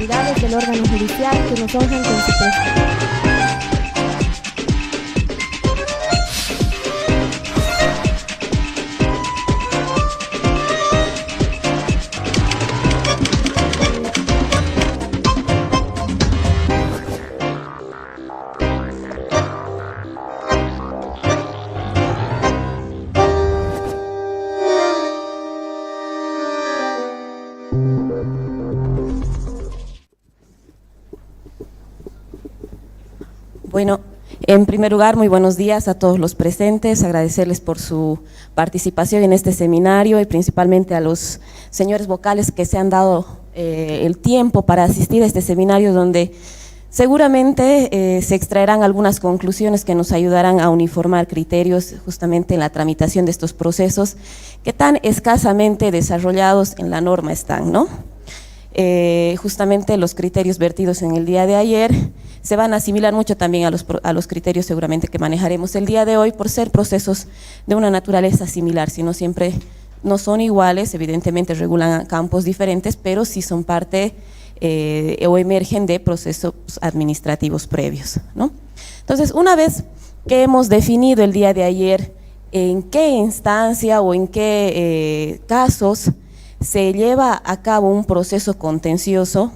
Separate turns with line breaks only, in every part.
autoridades del órgano judicial que nos honran con su presencia.
Bueno, en primer lugar, muy buenos días a todos los presentes, agradecerles por su participación en este seminario y principalmente a los señores vocales que se han dado el tiempo para asistir a este seminario donde seguramente se extraerán algunas conclusiones que nos ayudarán a uniformar criterios justamente en la tramitación de estos procesos que tan escasamente desarrollados en la norma están, ¿no? Justamente los criterios vertidos en el día de ayer se van a asimilar mucho también a los criterios seguramente que manejaremos el día de hoy por ser procesos de una naturaleza similar, si no siempre no son iguales, evidentemente regulan campos diferentes, pero sí son parte o emergen de procesos administrativos previos, ¿no? Entonces, una vez que hemos definido el día de ayer en qué instancia o en qué casos se lleva a cabo un proceso contencioso,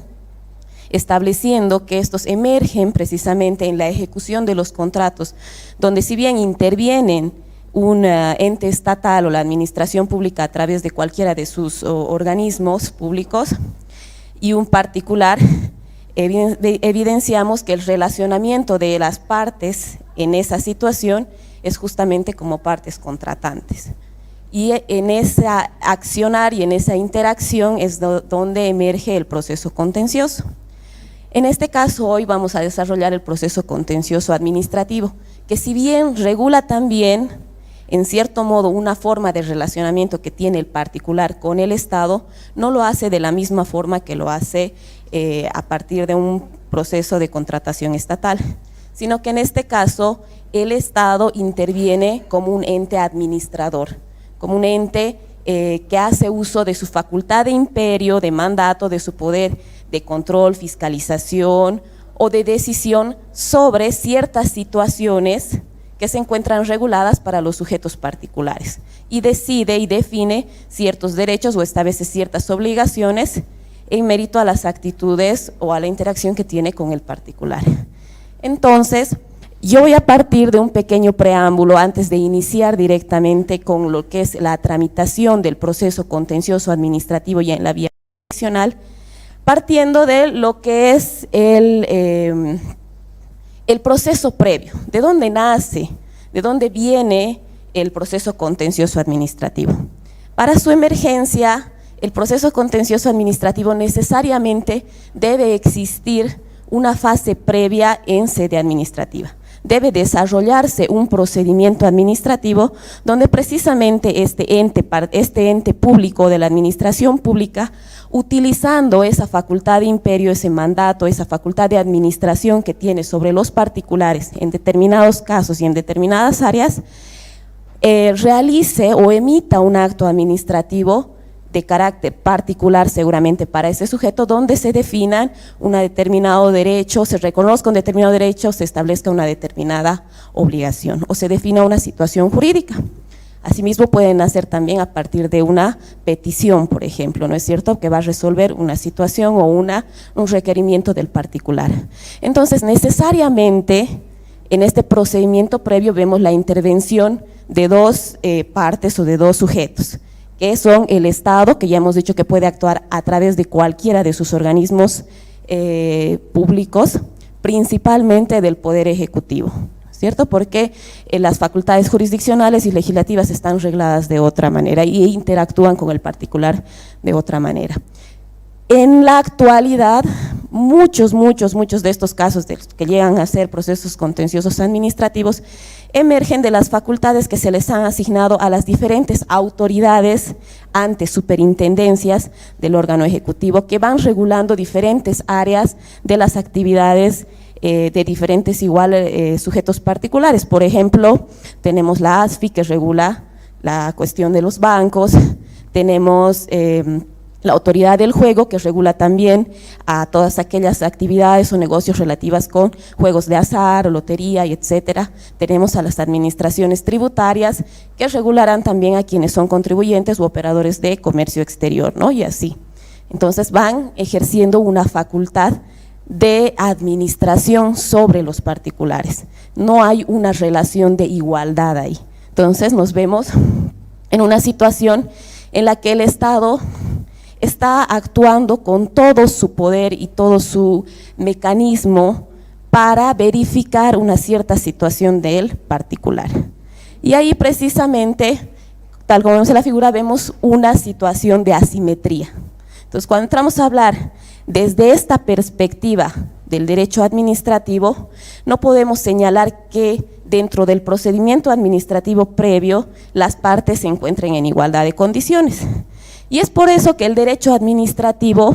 estableciendo que estos emergen precisamente en la ejecución de los contratos, donde si bien intervienen un ente estatal o la administración pública a través de cualquiera de sus organismos públicos y un particular, evidenciamos que el relacionamiento de las partes en esa situación es justamente como partes contratantes. Y en esa accionar y en esa interacción es donde emerge el proceso contencioso. En este caso, hoy vamos a desarrollar el proceso contencioso administrativo, que si bien regula también, en cierto modo, una forma de relacionamiento que tiene el particular con el Estado, no lo hace de la misma forma que lo hace a partir de un proceso de contratación estatal, sino que en este caso el Estado interviene como un ente administrador, como un ente que hace uso de su facultad de imperio, de mandato, de su poder de control, fiscalización o de decisión sobre ciertas situaciones que se encuentran reguladas para los sujetos particulares y decide y define ciertos derechos o establece ciertas obligaciones en mérito a las actitudes o a la interacción que tiene con el particular. Entonces, yo voy a partir de un pequeño preámbulo antes de iniciar directamente con lo que es la tramitación del proceso contencioso administrativo ya en la vía jurisdiccional, partiendo de lo que es el proceso previo, de dónde nace, de dónde viene el proceso contencioso administrativo. Para su emergencia, el proceso contencioso administrativo necesariamente debe existir una fase previa en sede administrativa. Debe desarrollarse un procedimiento administrativo donde precisamente este ente público de la administración pública, utilizando esa facultad de imperio, ese mandato, esa facultad de administración que tiene sobre los particulares en determinados casos y en determinadas áreas, realice o emita un acto administrativo de carácter particular seguramente para ese sujeto, donde se definan un determinado derecho, se reconozca un determinado derecho, se establezca una determinada obligación o se defina una situación jurídica. Asimismo pueden hacer también a partir de una petición, por ejemplo, ¿no es cierto?, que va a resolver una situación o un requerimiento del particular. Entonces, necesariamente en este procedimiento previo vemos la intervención de dos partes o de dos sujetos, que son el Estado, que ya hemos dicho que puede actuar a través de cualquiera de sus organismos públicos, principalmente del Poder Ejecutivo, ¿cierto? Porque las facultades jurisdiccionales y legislativas están regladas de otra manera y interactúan con el particular de otra manera. En la actualidad, muchos de estos casos que llegan a ser procesos contenciosos administrativos emergen de las facultades que se les han asignado a las diferentes autoridades ante superintendencias del órgano ejecutivo, que van regulando diferentes áreas de las actividades de diferentes sujetos particulares. Por ejemplo, tenemos la ASFI, que regula la cuestión de los bancos, tenemos La autoridad del juego, que regula también a todas aquellas actividades o negocios relativas con juegos de azar, lotería y etcétera. Tenemos a las administraciones tributarias, que regularán también a quienes son contribuyentes u operadores de comercio exterior, ¿no? Y así. Entonces van ejerciendo una facultad de administración sobre los particulares. No hay una relación de igualdad ahí. Entonces nos vemos en una situación en la que el Estado está actuando con todo su poder y todo su mecanismo para verificar una cierta situación del particular. Y ahí precisamente, tal como vemos en la figura, vemos una situación de asimetría. Entonces, cuando entramos a hablar desde esta perspectiva del derecho administrativo, no podemos señalar que dentro del procedimiento administrativo previo las partes se encuentren en igualdad de condiciones. Y es por eso que el derecho administrativo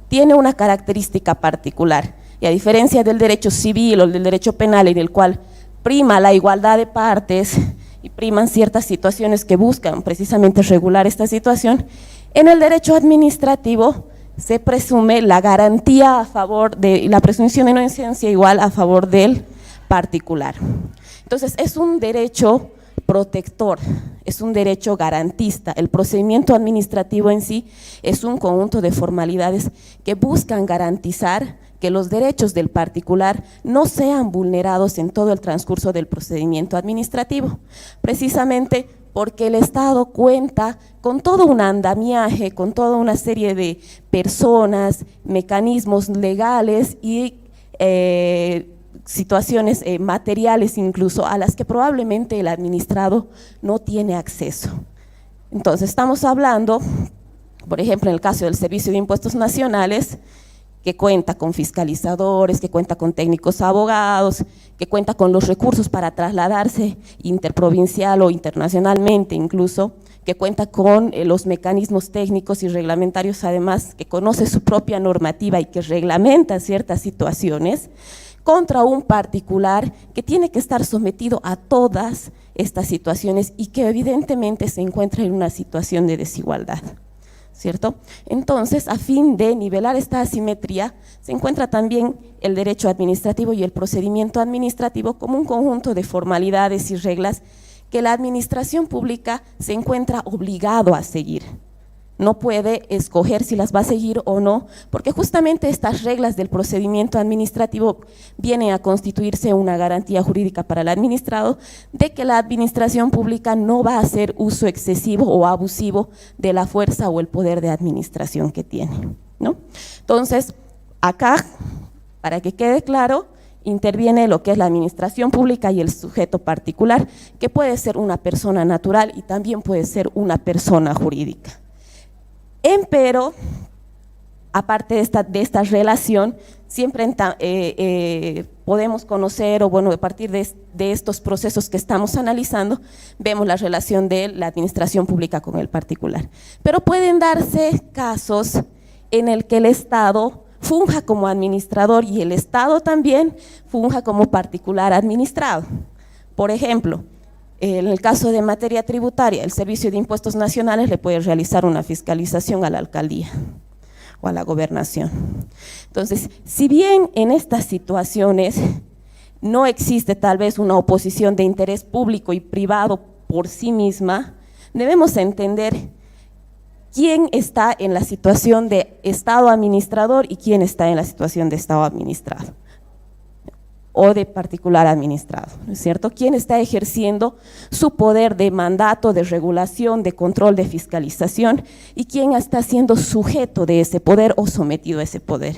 tiene una característica particular, y a diferencia del derecho civil o del derecho penal, en el cual prima la igualdad de partes y priman ciertas situaciones que buscan precisamente regular esta situación, en el derecho administrativo se presume la garantía a favor de la presunción de inocencia igual a favor del particular. Entonces es un derecho protector, es un derecho garantista. El procedimiento administrativo en sí es un conjunto de formalidades que buscan garantizar que los derechos del particular no sean vulnerados en todo el transcurso del procedimiento administrativo, precisamente porque el Estado cuenta con todo un andamiaje, con toda una serie de personas, mecanismos legales y situaciones materiales incluso, a las que probablemente el administrado no tiene acceso. Entonces estamos hablando, por ejemplo, en el caso del Servicio de Impuestos Nacionales, que cuenta con fiscalizadores, que cuenta con técnicos abogados, que cuenta con los recursos para trasladarse interprovincial o internacionalmente incluso, que cuenta con los mecanismos técnicos y reglamentarios, además que conoce su propia normativa y que reglamenta ciertas situaciones, contra un particular que tiene que estar sometido a todas estas situaciones y que evidentemente se encuentra en una situación de desigualdad, ¿cierto? Entonces, a fin de nivelar esta asimetría, se encuentra también el derecho administrativo y el procedimiento administrativo como un conjunto de formalidades y reglas que la administración pública se encuentra obligado a seguir. No puede escoger si las va a seguir o no, porque justamente estas reglas del procedimiento administrativo vienen a constituirse una garantía jurídica para el administrado de que la administración pública no va a hacer uso excesivo o abusivo de la fuerza o el poder de administración que tiene, ¿no? Entonces, acá, para que quede claro, interviene lo que es la administración pública y el sujeto particular, que puede ser una persona natural y también puede ser una persona jurídica. Empero, aparte de esta relación, siempre podemos conocer, o bueno, a partir de estos procesos que estamos analizando, vemos la relación de la administración pública con el particular. Pero pueden darse casos en el que el Estado funja como administrador y el Estado también funja como particular administrado. Por ejemplo, en el caso de materia tributaria, el Servicio de Impuestos Nacionales le puede realizar una fiscalización a la alcaldía o a la gobernación. Entonces, si bien en estas situaciones no existe tal vez una oposición de interés público y privado por sí misma, debemos entender quién está en la situación de Estado administrador y quién está en la situación de Estado administrado o de particular administrado, ¿no es cierto? ¿Quién está ejerciendo su poder de mandato, de regulación, de control, de fiscalización y quién está siendo sujeto de ese poder o sometido a ese poder?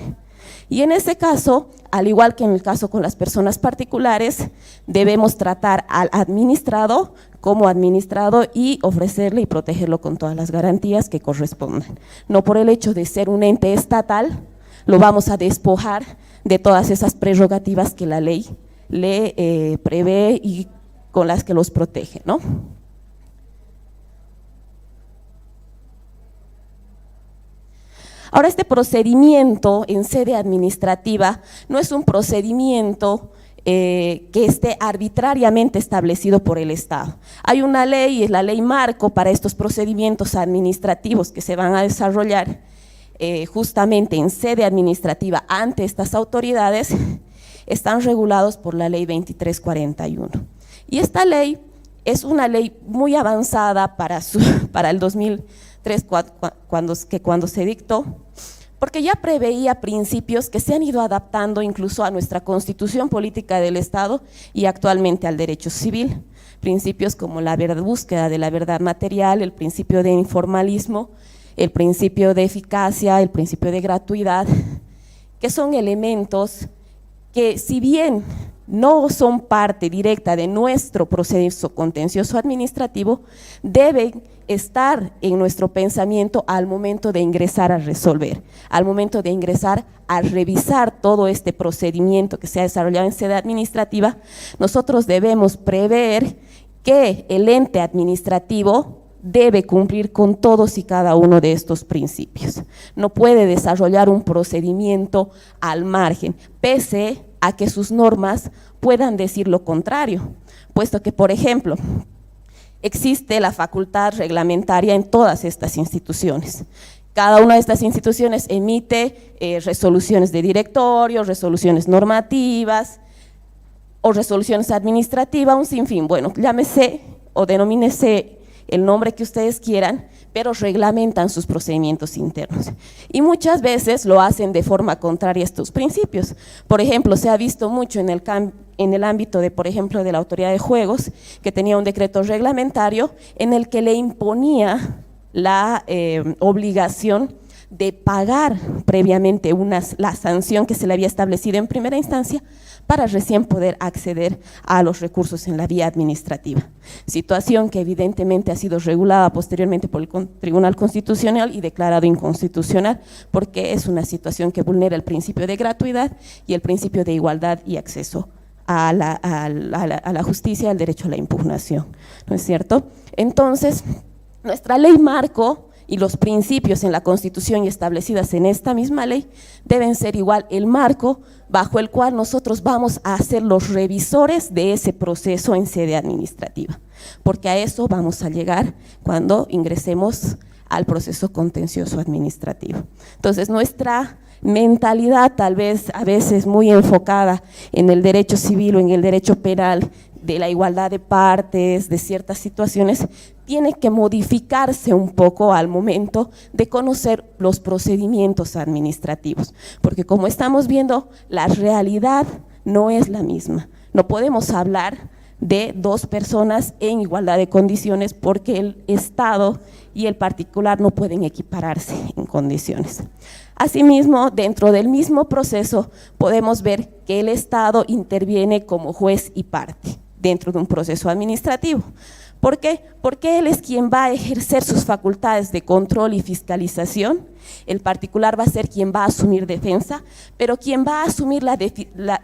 Y en ese caso, al igual que en el caso con las personas particulares, debemos tratar al administrado como administrado y ofrecerle y protegerlo con todas las garantías que correspondan. No por el hecho de ser un ente estatal, lo vamos a despojar de todas esas prerrogativas que la ley le prevé y con las que los protege, ¿no? Ahora, este procedimiento en sede administrativa no es un procedimiento que esté arbitrariamente establecido por el Estado. Hay una ley, es la ley marco para estos procedimientos administrativos que se van a desarrollar, justamente en sede administrativa ante estas autoridades están regulados por la ley 2341. Y esta ley es una ley muy avanzada para el 2003, cuando se dictó, porque ya preveía principios que se han ido adaptando incluso a nuestra Constitución Política del Estado y actualmente al derecho civil. Principios como la búsqueda de la verdad material, el principio de informalismo, el principio de eficacia, el principio de gratuidad, que son elementos que, si bien no son parte directa de nuestro proceso contencioso administrativo, deben estar en nuestro pensamiento al momento de ingresar a resolver, al momento de ingresar a revisar todo este procedimiento que se ha desarrollado en sede administrativa. Nosotros debemos prever que el ente administrativo debe cumplir con todos y cada uno de estos principios. No puede desarrollar un procedimiento al margen, pese a que sus normas puedan decir lo contrario, puesto que, por ejemplo, existe la facultad reglamentaria en todas estas instituciones. Cada una de estas instituciones emite resoluciones de directorio, resoluciones normativas o resoluciones administrativas, un sinfín, bueno, llámese o denomínese el nombre que ustedes quieran, pero reglamentan sus procedimientos internos. Y muchas veces lo hacen de forma contraria a estos principios. Por ejemplo, se ha visto mucho en el ámbito de, por ejemplo, de la Autoridad de Juegos, que tenía un decreto reglamentario en el que le imponía la obligación de pagar previamente la sanción que se le había establecido en primera instancia para recién poder acceder a los recursos en la vía administrativa. Situación que evidentemente ha sido regulada posteriormente por el Tribunal Constitucional y declarado inconstitucional, porque es una situación que vulnera el principio de gratuidad y el principio de igualdad y acceso a la justicia, al derecho a la impugnación, ¿no es cierto? Entonces, nuestra ley marco y los principios en la Constitución y establecidas en esta misma ley deben ser igual el marco bajo el cual nosotros vamos a ser los revisores de ese proceso en sede administrativa, porque a eso vamos a llegar cuando ingresemos al proceso contencioso administrativo. Entonces, nuestra mentalidad, tal vez a veces muy enfocada en el derecho civil o en el derecho penal, de la igualdad de partes, de ciertas situaciones, tiene que modificarse un poco al momento de conocer los procedimientos administrativos, porque como estamos viendo, la realidad no es la misma. No podemos hablar de dos personas en igualdad de condiciones porque el Estado y el particular no pueden equipararse en condiciones. Asimismo, dentro del mismo proceso podemos ver que el Estado interviene como juez y parte dentro de un proceso administrativo. ¿Por qué? Porque él es quien va a ejercer sus facultades de control y fiscalización, el particular va a ser quien va a asumir defensa, pero quien va a asumir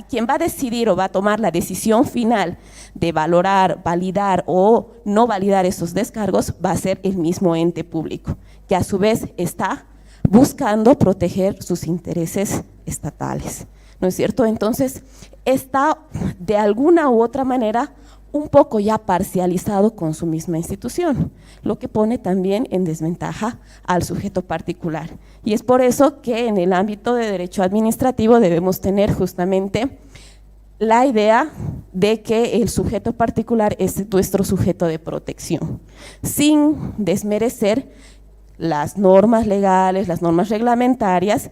quien va a decidir o va a tomar la decisión final de valorar, validar o no validar esos descargos va a ser el mismo ente público, que a su vez está buscando proteger sus intereses estatales, ¿no es cierto? Entonces, está de alguna u otra manera un poco ya parcializado con su misma institución, lo que pone también en desventaja al sujeto particular. Y es por eso que en el ámbito de derecho administrativo debemos tener justamente la idea de que el sujeto particular es nuestro sujeto de protección, sin desmerecer las normas legales, las normas reglamentarias,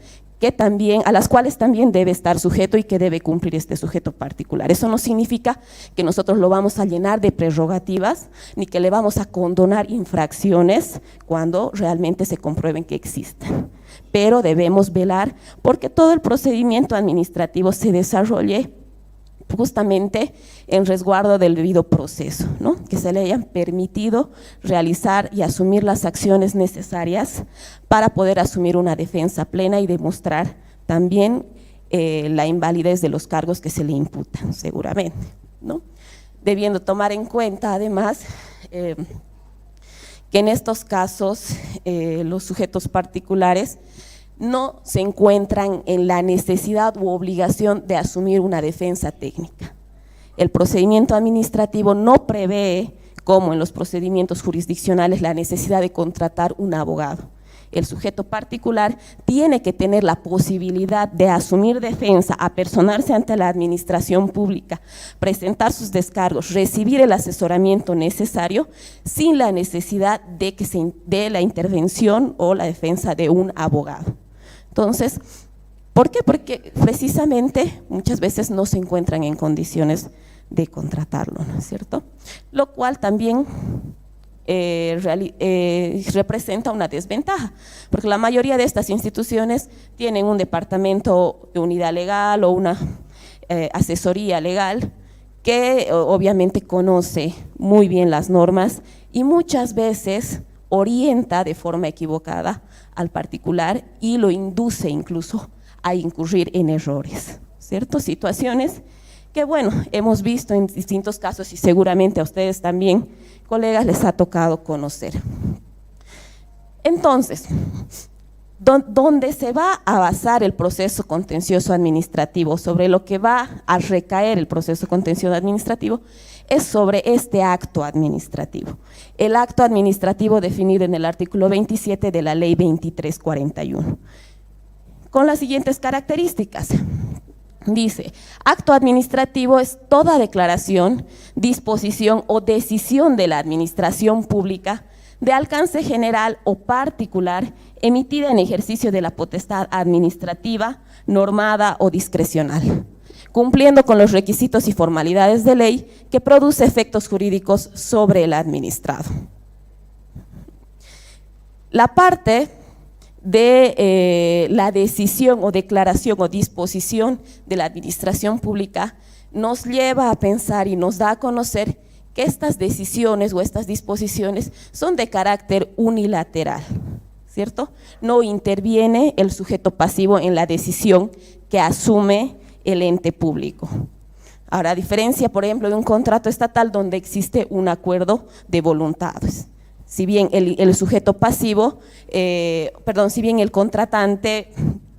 a las cuales también debe estar sujeto y que debe cumplir este sujeto particular. Eso no significa que nosotros lo vamos a llenar de prerrogativas, ni que le vamos a condonar infracciones cuando realmente se comprueben que existen. Pero debemos velar porque todo el procedimiento administrativo se desarrolle justamente en resguardo del debido proceso, ¿no? Que se le hayan permitido realizar y asumir las acciones necesarias para poder asumir una defensa plena y demostrar también la invalidez de los cargos que se le imputan, seguramente, ¿no? Debiendo tomar en cuenta además que en estos casos los sujetos particulares no se encuentran en la necesidad u obligación de asumir una defensa técnica. El procedimiento administrativo no prevé, como en los procedimientos jurisdiccionales, la necesidad de contratar un abogado. el sujeto particular tiene que tener la posibilidad de asumir defensa, apersonarse ante la administración pública, presentar sus descargos, recibir el asesoramiento necesario sin la necesidad de que se dé la intervención o la defensa de un abogado. Entonces, ¿por qué? Porque precisamente muchas veces no se encuentran en condiciones de contratarlo, ¿no es cierto? Lo cual también representa una desventaja, porque la mayoría de estas instituciones tienen un departamento de unidad legal o una asesoría legal que obviamente conoce muy bien las normas y muchas veces orienta de forma equivocada al particular y lo induce incluso a incurrir en errores, ¿cierto? Situaciones que, bueno, hemos visto en distintos casos y seguramente a ustedes también, colegas, les ha tocado conocer. Entonces, donde se va a basar el proceso contencioso administrativo, sobre lo que va a recaer el proceso contencioso administrativo, es sobre este acto administrativo. El acto administrativo definido en el artículo 27 de la ley 2341, con las siguientes características. Dice, acto administrativo es toda declaración, disposición o decisión de la administración pública de alcance general o particular emitida en ejercicio de la potestad administrativa, normada o discrecional, cumpliendo con los requisitos y formalidades de ley que produce efectos jurídicos sobre el administrado. La parte de la decisión o declaración o disposición de la administración pública nos lleva a pensar y nos da a conocer que estas decisiones o estas disposiciones son de carácter unilateral, ¿cierto? No interviene el sujeto pasivo en la decisión que asume el ente público. Ahora, a diferencia, por ejemplo, de un contrato estatal donde existe un acuerdo de voluntades. Si bien el sujeto pasivo, si bien el contratante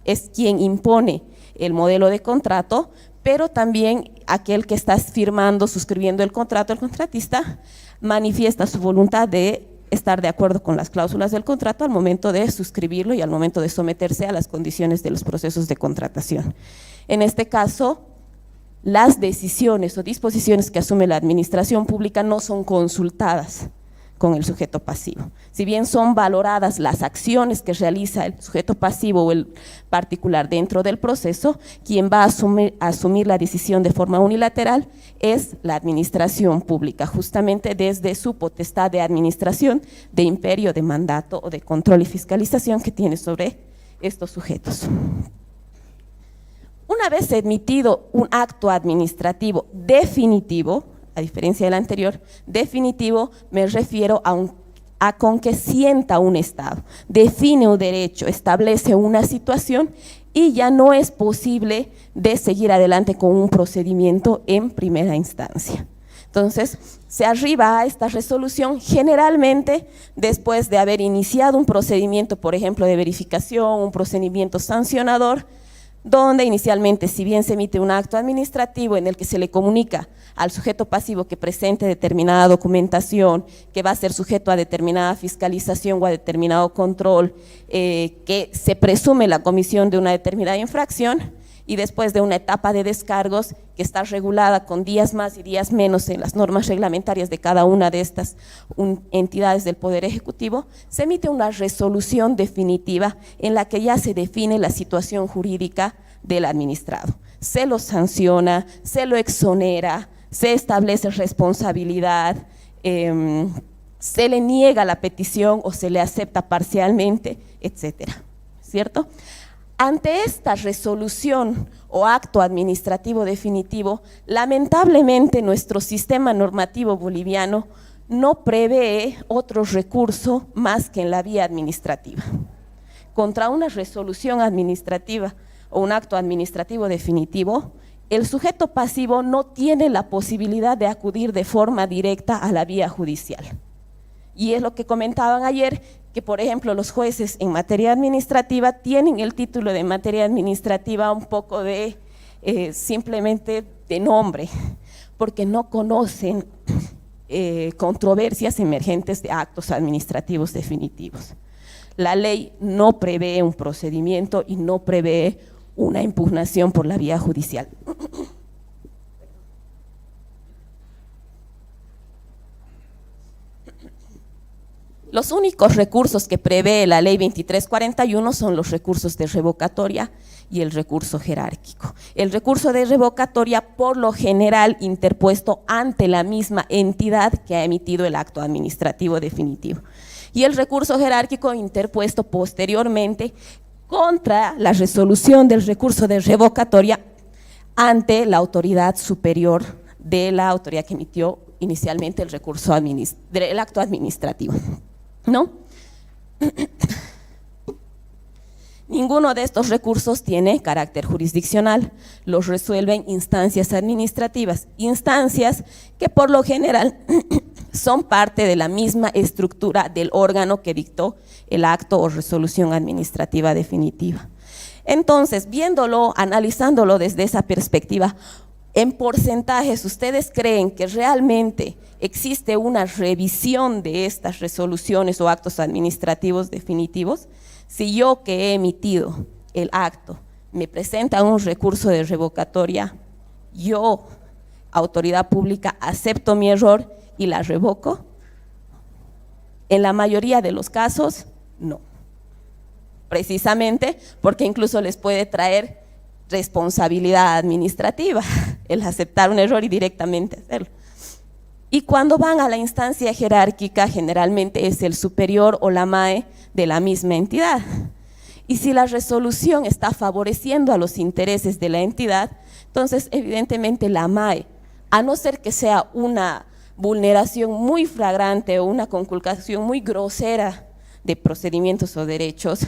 es quien impone el modelo de contrato, pero también aquel que está firmando, suscribiendo el contrato, el contratista, manifiesta su voluntad de estar de acuerdo con las cláusulas del contrato al momento de suscribirlo y al momento de someterse a las condiciones de los procesos de contratación. En este caso, las decisiones o disposiciones que asume la administración pública no son consultadas con el sujeto pasivo. Si bien son valoradas las acciones que realiza el sujeto pasivo o el particular dentro del proceso, quien va a asumir la decisión de forma unilateral es la administración pública, justamente desde su potestad de administración, de imperio, de mandato o de control y fiscalización que tiene sobre estos sujetos. Una vez emitido un acto administrativo definitivo, a diferencia del anterior, definitivo me refiero a con que sienta un Estado, define un derecho, establece una situación y ya no es posible de seguir adelante con un procedimiento en primera instancia. Entonces, se arriba a esta resolución generalmente después de haber iniciado un procedimiento, por ejemplo, de verificación, un procedimiento sancionador, donde inicialmente, si bien se emite un acto administrativo en el que se le comunica al sujeto pasivo que presente determinada documentación, que va a ser sujeto a determinada fiscalización o a determinado control, que se presume la comisión de una determinada infracción, y después de una etapa de descargos que está regulada con días más y días menos en las normas reglamentarias de cada una de estas entidades del Poder Ejecutivo, se emite una resolución definitiva en la que ya se define la situación jurídica del administrado. Se lo sanciona, se lo exonera, se establece responsabilidad, se le niega la petición o se le acepta parcialmente, etcétera, ¿cierto? Ante esta resolución o acto administrativo definitivo, lamentablemente nuestro sistema normativo boliviano no prevé otro recurso más que en la vía administrativa. Contra una resolución administrativa o un acto administrativo definitivo, el sujeto pasivo no tiene la posibilidad de acudir de forma directa a la vía judicial. Y es lo que comentaban ayer, que por ejemplo los jueces en materia administrativa tienen el título de materia administrativa un poco de simplemente de nombre, porque no conocen controversias emergentes de actos administrativos definitivos. la ley no prevé un procedimiento y no prevé una impugnación por la vía judicial. Los únicos recursos que prevé la ley 2341 son los recursos de revocatoria y el recurso jerárquico. El recurso de revocatoria, por lo general, interpuesto ante la misma entidad que ha emitido el acto administrativo definitivo. Y el recurso jerárquico interpuesto posteriormente contra la resolución del recurso de revocatoria ante la autoridad superior de la autoridad que emitió inicialmente el recurso del acto administrativo, ¿no? Ninguno de estos recursos tiene carácter jurisdiccional, los resuelven instancias administrativas, instancias que por lo general son parte de la misma estructura del órgano que dictó el acto o resolución administrativa definitiva. Entonces, viéndolo, analizándolo desde esa perspectiva, en porcentajes, ¿ustedes creen que realmente existe una revisión de estas resoluciones o actos administrativos definitivos? Si yo que he emitido el acto me presenta un recurso de revocatoria, yo, autoridad pública, acepto mi error y la revoco. En la mayoría de los casos, no. Precisamente porque incluso les puede traer responsabilidad administrativa el aceptar un error y directamente hacerlo. Y cuando van a la instancia jerárquica, generalmente es el superior o la MAE de la misma entidad. Y si la resolución está favoreciendo a los intereses de la entidad, entonces evidentemente la MAE, a no ser que sea una vulneración muy flagrante o una conculcación muy grosera de procedimientos o derechos,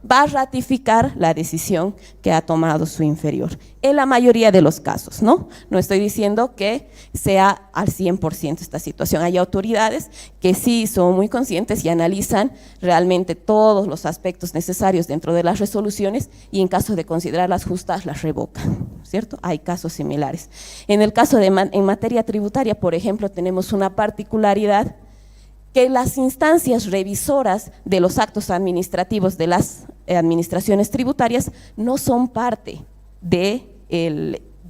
va a ratificar la decisión que ha tomado su inferior, en la mayoría de los casos, ¿no? No estoy diciendo que sea al 100% esta situación. Hay autoridades que sí son muy conscientes y analizan realmente todos los aspectos necesarios dentro de las resoluciones y en caso de considerarlas justas, las revocan, ¿cierto? Hay casos similares. En el caso en materia tributaria, por ejemplo, tenemos una particularidad que las instancias revisoras de los actos administrativos de las administraciones tributarias no son parte de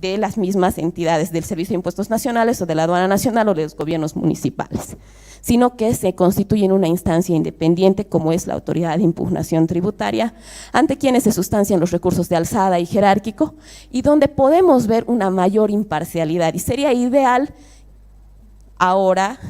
las mismas entidades del Servicio de Impuestos Nacionales o de la Aduana Nacional o de los gobiernos municipales, sino que se constituyen una instancia independiente como es la Autoridad de Impugnación Tributaria, ante quienes se sustancian los recursos de alzada y jerárquico y donde podemos ver una mayor imparcialidad y sería ideal ahora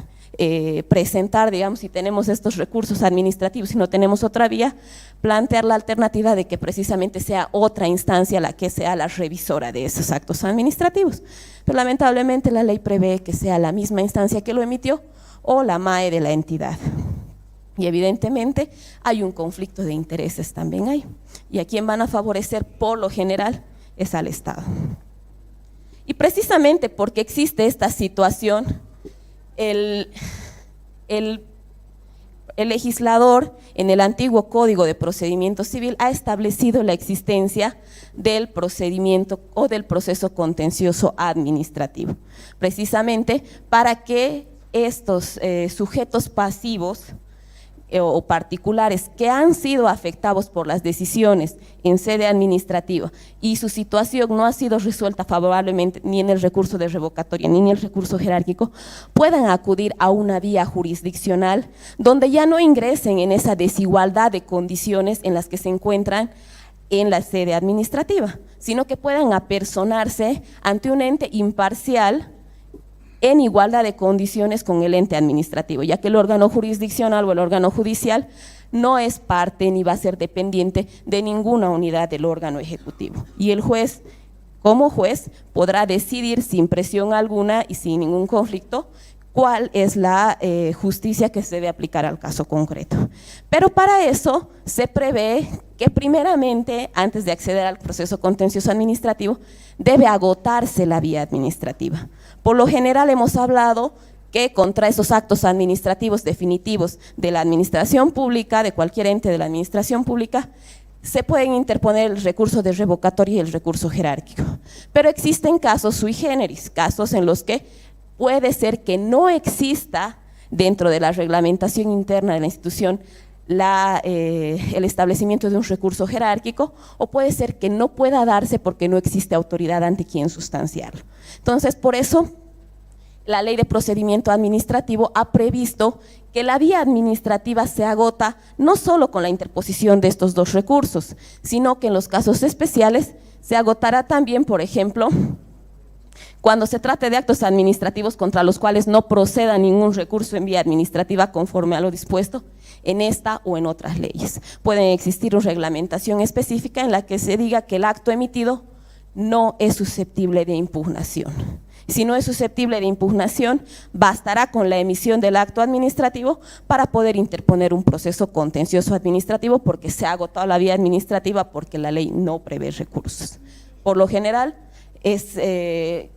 presentar, digamos, si tenemos estos recursos administrativos y no tenemos otra vía, plantear la alternativa de que precisamente sea otra instancia la que sea la revisora de esos actos administrativos. Pero lamentablemente la ley prevé que sea la misma instancia que lo emitió o la MAE de la entidad. Y evidentemente hay un conflicto de intereses también ahí. Y a quien van a favorecer por lo general es al Estado. Y precisamente porque existe esta situación, el legislador en el antiguo Código de Procedimiento Civil ha establecido la existencia del procedimiento o del proceso contencioso administrativo, precisamente para que estos sujetos pasivos o particulares que han sido afectados por las decisiones en sede administrativa y su situación no ha sido resuelta favorablemente ni en el recurso de revocatoria ni en el recurso jerárquico, puedan acudir a una vía jurisdiccional donde ya no ingresen en esa desigualdad de condiciones en las que se encuentran en la sede administrativa, sino que puedan apersonarse ante un ente imparcial en igualdad de condiciones con el ente administrativo, ya que el órgano jurisdiccional o el órgano judicial no es parte ni va a ser dependiente de ninguna unidad del órgano ejecutivo. Y el juez, como juez, podrá decidir sin presión alguna y sin ningún conflicto cuál es la justicia que se debe aplicar al caso concreto. Pero para eso se prevé que primeramente, antes de acceder al proceso contencioso administrativo, debe agotarse la vía administrativa. Por lo general hemos hablado que contra esos actos administrativos definitivos de la administración pública, de cualquier ente de la administración pública, se pueden interponer el recurso de revocatoria y el recurso jerárquico. Pero existen casos sui generis, casos en los que puede ser que no exista dentro de la reglamentación interna de la institución el establecimiento de un recurso jerárquico, o puede ser que no pueda darse porque no existe autoridad ante quien sustanciarlo. Entonces, por eso, la Ley de Procedimiento Administrativo ha previsto que la vía administrativa se agota no solo con la interposición de estos dos recursos, sino que en los casos especiales se agotará también, por ejemplo, cuando se trate de actos administrativos contra los cuales no proceda ningún recurso en vía administrativa conforme a lo dispuesto en esta o en otras leyes. Puede existir una reglamentación específica en la que se diga que el acto emitido no es susceptible de impugnación. Si no es susceptible de impugnación, bastará con la emisión del acto administrativo para poder interponer un proceso contencioso administrativo porque se ha agotado la vía administrativa porque la ley no prevé recursos. Por lo general, es,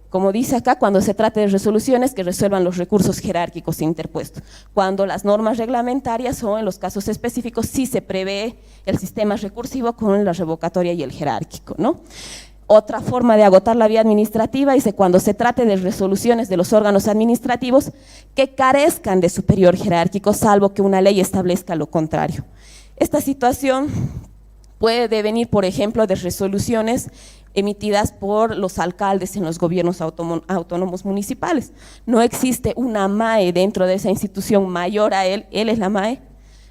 como dice acá, cuando se trate de resoluciones que resuelvan los recursos jerárquicos interpuestos. Cuando las normas reglamentarias o en los casos específicos sí se prevé el sistema recursivo con la revocatoria y el jerárquico, ¿no? Otra forma de agotar la vía administrativa dice cuando se trate de resoluciones de los órganos administrativos que carezcan de superior jerárquico, salvo que una ley establezca lo contrario. Esta situación puede devenir, por ejemplo, de resoluciones emitidas por los alcaldes en los gobiernos autónomos municipales. No existe una MAE dentro de esa institución mayor a él es la MAE,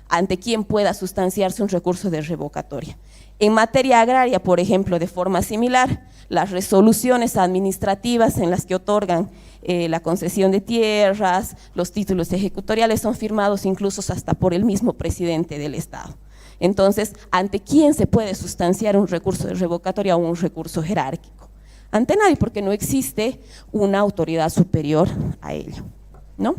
ante quien pueda sustanciarse un recurso de revocatoria. En materia agraria, por ejemplo, de forma similar, las resoluciones administrativas en las que otorgan la concesión de tierras, los títulos ejecutoriales son firmados incluso hasta por el mismo presidente del Estado. Entonces, ¿ante quién se puede sustanciar un recurso de revocatoria o un recurso jerárquico? Ante nadie, porque no existe una autoridad superior a ello, ¿no?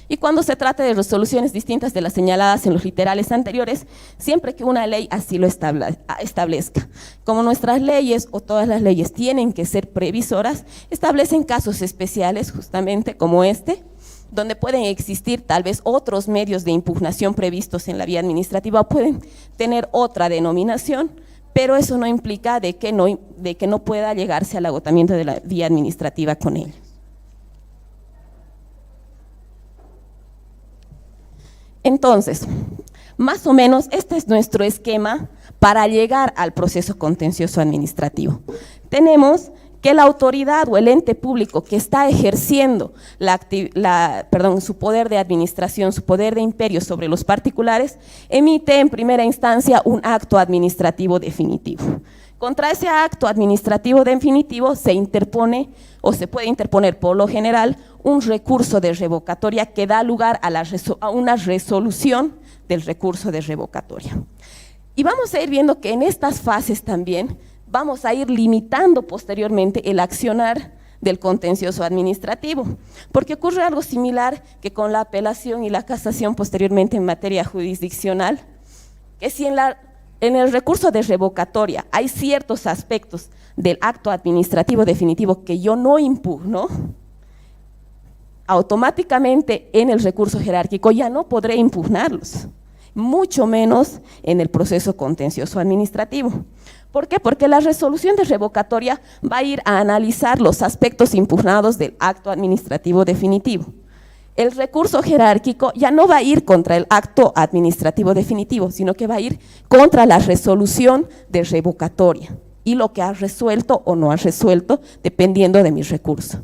Y cuando se trate de resoluciones distintas de las señaladas en los literales anteriores, siempre que una ley así lo establezca. Como nuestras leyes o todas las leyes tienen que ser previsoras, establecen casos especiales justamente como este, donde pueden existir tal vez otros medios de impugnación previstos en la vía administrativa o pueden tener otra denominación, pero eso no implica de que no pueda llegarse al agotamiento de la vía administrativa con ellos. Entonces, más o menos este es nuestro esquema para llegar al proceso contencioso administrativo. Tenemos que la autoridad o el ente público que está ejerciendo su poder de administración, su poder de imperio sobre los particulares, emite en primera instancia un acto administrativo definitivo. Contra ese acto administrativo definitivo se interpone o se puede interponer por lo general un recurso de revocatoria que da lugar a una resolución del recurso de revocatoria. Y vamos a ir viendo que en estas fases también vamos a ir limitando posteriormente el accionar del contencioso administrativo, porque ocurre algo similar que con la apelación y la casación posteriormente en materia jurisdiccional, que si en el recurso de revocatoria hay ciertos aspectos del acto administrativo definitivo que yo no impugno, automáticamente en el recurso jerárquico ya no podré impugnarlos, mucho menos en el proceso contencioso administrativo. ¿Por qué? Porque la resolución de revocatoria va a ir a analizar los aspectos impugnados del acto administrativo definitivo. El recurso jerárquico ya no va a ir contra el acto administrativo definitivo, sino que va a ir contra la resolución de revocatoria y lo que ha resuelto o no ha resuelto dependiendo de mi recurso.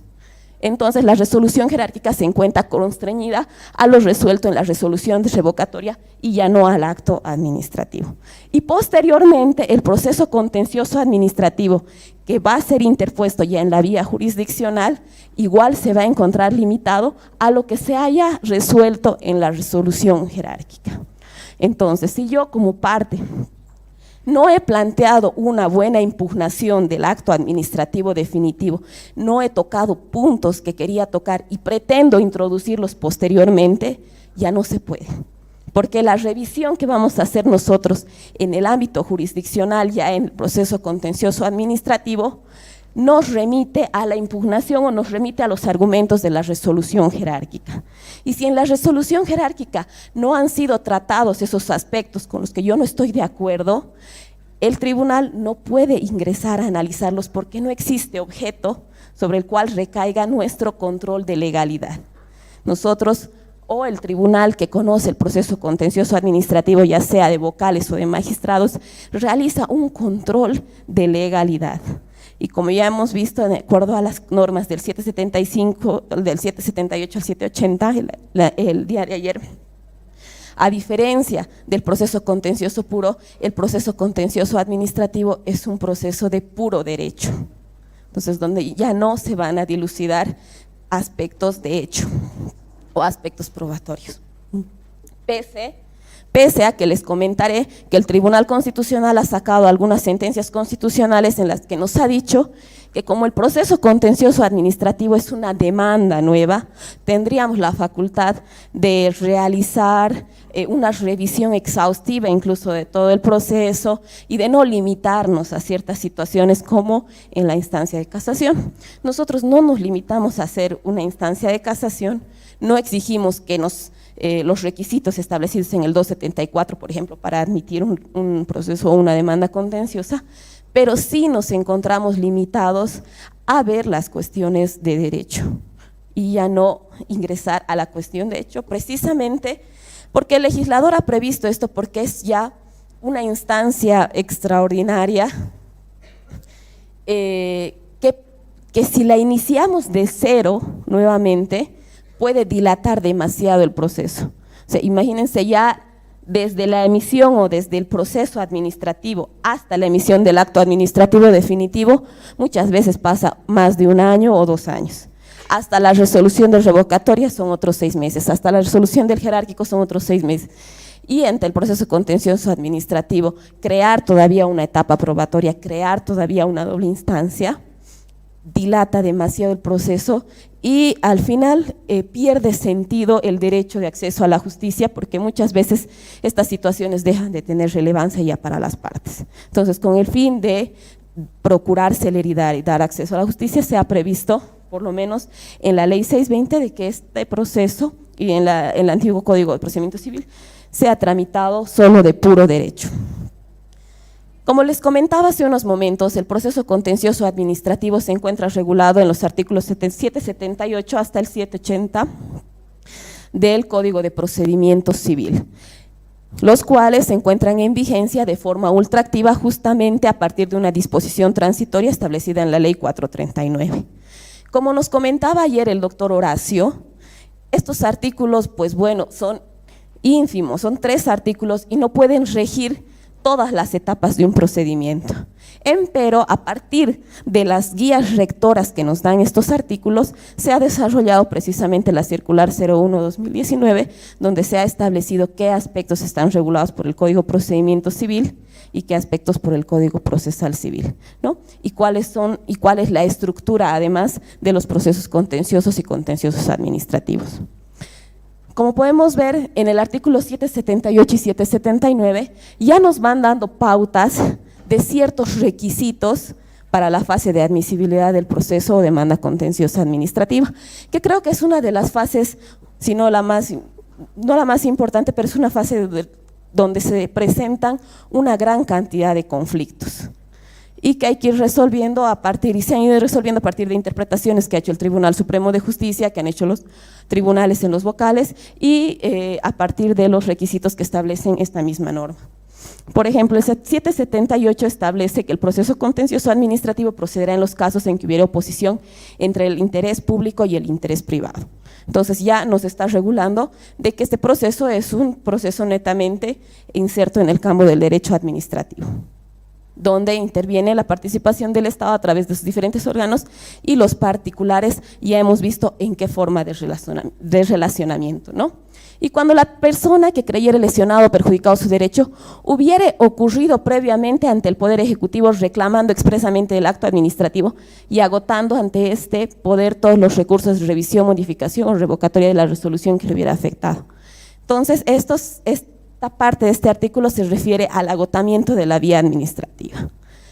Entonces la resolución jerárquica se encuentra constreñida a lo resuelto en la resolución de revocatoria y ya no al acto administrativo. Y posteriormente el proceso contencioso administrativo que va a ser interpuesto ya en la vía jurisdiccional igual se va a encontrar limitado a lo que se haya resuelto en la resolución jerárquica. Entonces, si yo como parte no he planteado una buena impugnación del acto administrativo definitivo, no he tocado puntos que quería tocar y pretendo introducirlos posteriormente, ya no se puede. Porque la revisión que vamos a hacer nosotros en el ámbito jurisdiccional, ya en el proceso contencioso administrativo, nos remite a la impugnación o nos remite a los argumentos de la resolución jerárquica. Y si en la resolución jerárquica no han sido tratados esos aspectos con los que yo no estoy de acuerdo, el tribunal no puede ingresar a analizarlos porque no existe objeto sobre el cual recaiga nuestro control de legalidad. Nosotros o el tribunal que conoce el proceso contencioso administrativo, ya sea de vocales o de magistrados, realiza un control de legalidad. Y como ya hemos visto, de acuerdo a las normas del 775, del 778 al 780, el día de ayer, a diferencia del proceso contencioso puro, el proceso contencioso administrativo es un proceso de puro derecho. Entonces, donde ya no se van a dilucidar aspectos de hecho o aspectos probatorios. Pese a que les comentaré que el Tribunal Constitucional ha sacado algunas sentencias constitucionales en las que nos ha dicho que como el proceso contencioso administrativo es una demanda nueva, tendríamos la facultad de realizar una revisión exhaustiva incluso de todo el proceso y de no limitarnos a ciertas situaciones como en la instancia de casación. Nosotros no nos limitamos a hacer una instancia de casación, no exigimos que los requisitos establecidos en el 274, por ejemplo, para admitir un proceso o una demanda contenciosa, pero sí nos encontramos limitados a ver las cuestiones de derecho y ya no ingresar a la cuestión de hecho, precisamente porque el legislador ha previsto esto, porque es ya una instancia extraordinaria que si la iniciamos de cero nuevamente, puede dilatar demasiado el proceso. O sea, imagínense ya desde la emisión o desde el proceso administrativo hasta la emisión del acto administrativo definitivo, muchas veces pasa más de 1 año o 2 años. Hasta la resolución de revocatoria son otros 6 meses, hasta la resolución del jerárquico son otros 6 meses. Y ante el proceso contencioso administrativo, crear todavía una etapa probatoria, crear todavía una doble instancia, dilata demasiado el proceso y al final pierde sentido el derecho de acceso a la justicia, porque muchas veces estas situaciones dejan de tener relevancia ya para las partes. Entonces, con el fin de procurar celeridad y dar acceso a la justicia, se ha previsto, por lo menos en la ley 620, de que este proceso y en el antiguo Código de Procedimiento Civil sea tramitado solo de puro derecho. Como les comentaba hace unos momentos, el proceso contencioso administrativo se encuentra regulado en los artículos 778 hasta el 780 del Código de Procedimiento Civil, los cuales se encuentran en vigencia de forma ultraactiva justamente a partir de una disposición transitoria establecida en la Ley 439. Como nos comentaba ayer el doctor Horacio, estos artículos, pues bueno, son ínfimos, son 3 artículos y no pueden regir todas las etapas de un procedimiento. Empero, a partir de las guías rectoras que nos dan estos artículos, se ha desarrollado precisamente la circular 01/2019, donde se ha establecido qué aspectos están regulados por el Código de Procedimiento Civil y qué aspectos por el Código Procesal Civil, ¿no? Y cuál es la estructura, además, de los procesos contenciosos y contenciosos administrativos. Como podemos ver en el artículo 778 y 779, ya nos van dando pautas de ciertos requisitos para la fase de admisibilidad del proceso o demanda contenciosa administrativa, que creo que es una de las fases, si no la más importante, pero es una fase donde se presentan una gran cantidad de conflictos y que hay que ir resolviendo y se han ido resolviendo a partir de interpretaciones que ha hecho el Tribunal Supremo de Justicia, que han hecho los tribunales en los vocales y a partir de los requisitos que establecen esta misma norma. Por ejemplo, el 778 establece que el proceso contencioso administrativo procederá en los casos en que hubiera oposición entre el interés público y el interés privado. Entonces ya nos está regulando de que este proceso es un proceso netamente inserto en el campo del derecho administrativo, donde interviene la participación del Estado a través de sus diferentes órganos y los particulares ya hemos visto en qué forma de relacionamiento, ¿no? Y cuando la persona que creyere lesionado o perjudicado su derecho hubiere ocurrido previamente ante el Poder Ejecutivo reclamando expresamente el acto administrativo y agotando ante este poder todos los recursos de revisión, modificación o revocatoria de la resolución que le hubiera afectado. Entonces, esta parte de este artículo se refiere al agotamiento de la vía administrativa.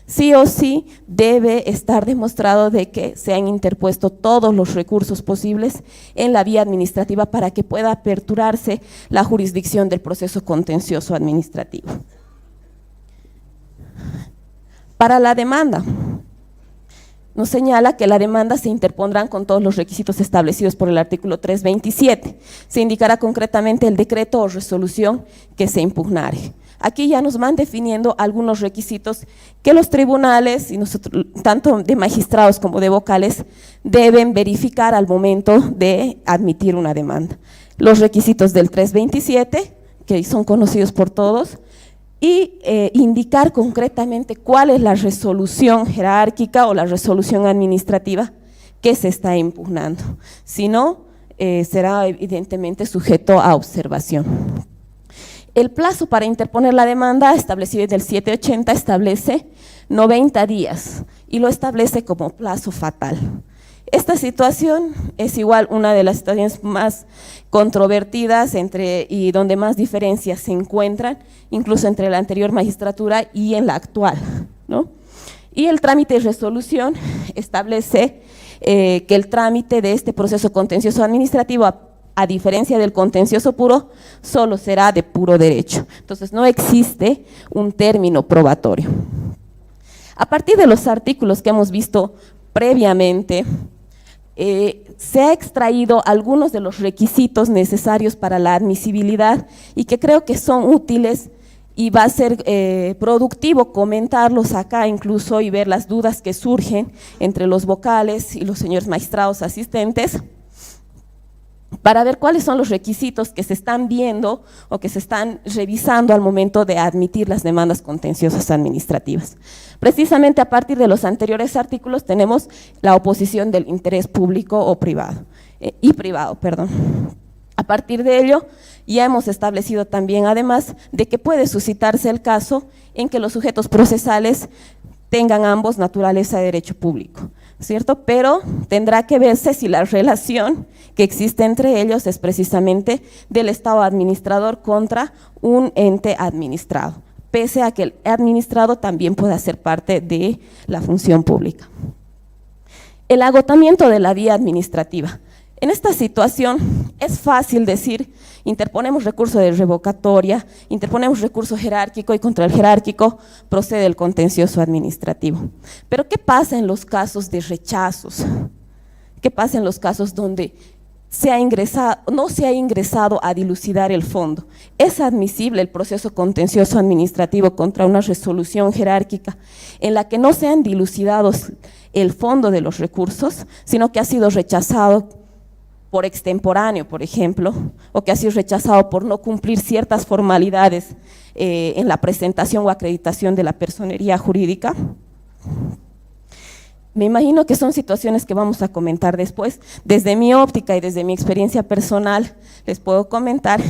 Sí o sí debe estar demostrado de que se han interpuesto todos los recursos posibles en la vía administrativa para que pueda aperturarse la jurisdicción del proceso contencioso administrativo. Para la demanda, nos señala que la demanda se interpondrán con todos los requisitos establecidos por el artículo 327. Se indicará concretamente el decreto o resolución que se impugnare. Aquí ya nos van definiendo algunos requisitos que los tribunales, y nosotros, tanto de magistrados como de vocales, deben verificar al momento de admitir una demanda. Los requisitos del 327, que son conocidos por todos, y indicar concretamente cuál es la resolución jerárquica o la resolución administrativa que se está impugnando. Si no, será evidentemente sujeto a observación. El plazo para interponer la demanda, establecido en el 780, establece 90 días y lo establece como plazo fatal. Esta situación es igual una de las situaciones más controvertidas y donde más diferencias se encuentran, incluso entre la anterior magistratura y en la actual, ¿no? Y el trámite de resolución establece que el trámite de este proceso contencioso administrativo, a diferencia del contencioso puro, solo será de puro derecho. Entonces no existe un término probatorio. A partir de los artículos que hemos visto previamente, se ha extraído algunos de los requisitos necesarios para la admisibilidad y que creo que son útiles y va a ser productivo comentarlos acá incluso y ver las dudas que surgen entre los vocales y los señores magistrados asistentes para ver cuáles son los requisitos que se están viendo o que se están revisando al momento de admitir las demandas contenciosas administrativas. Precisamente a partir de los anteriores artículos tenemos la oposición del interés público o privado, A partir de ello ya hemos establecido también además de que puede suscitarse el caso en que los sujetos procesales tengan ambos naturaleza de derecho público, ¿cierto? Pero tendrá que verse si la relación que existe entre ellos es precisamente del Estado administrador contra un ente administrado, pese a que el administrado también pueda ser parte de la función pública. El agotamiento de la vía administrativa. En esta situación es fácil decir, interponemos recurso de revocatoria, interponemos recurso jerárquico y contra el jerárquico procede el contencioso administrativo. Pero ¿qué pasa en los casos de rechazos? ¿Qué pasa en los casos donde no se ha ingresado a dilucidar el fondo? ¿Es admisible el proceso contencioso administrativo contra una resolución jerárquica en la que no se han dilucidado el fondo de los recursos, sino que ha sido rechazado por extemporáneo, por ejemplo, o que ha sido rechazado por no cumplir ciertas formalidades en la presentación o acreditación de la personería jurídica? Me imagino que son situaciones que vamos a comentar después. Desde mi óptica y desde mi experiencia personal, les puedo comentar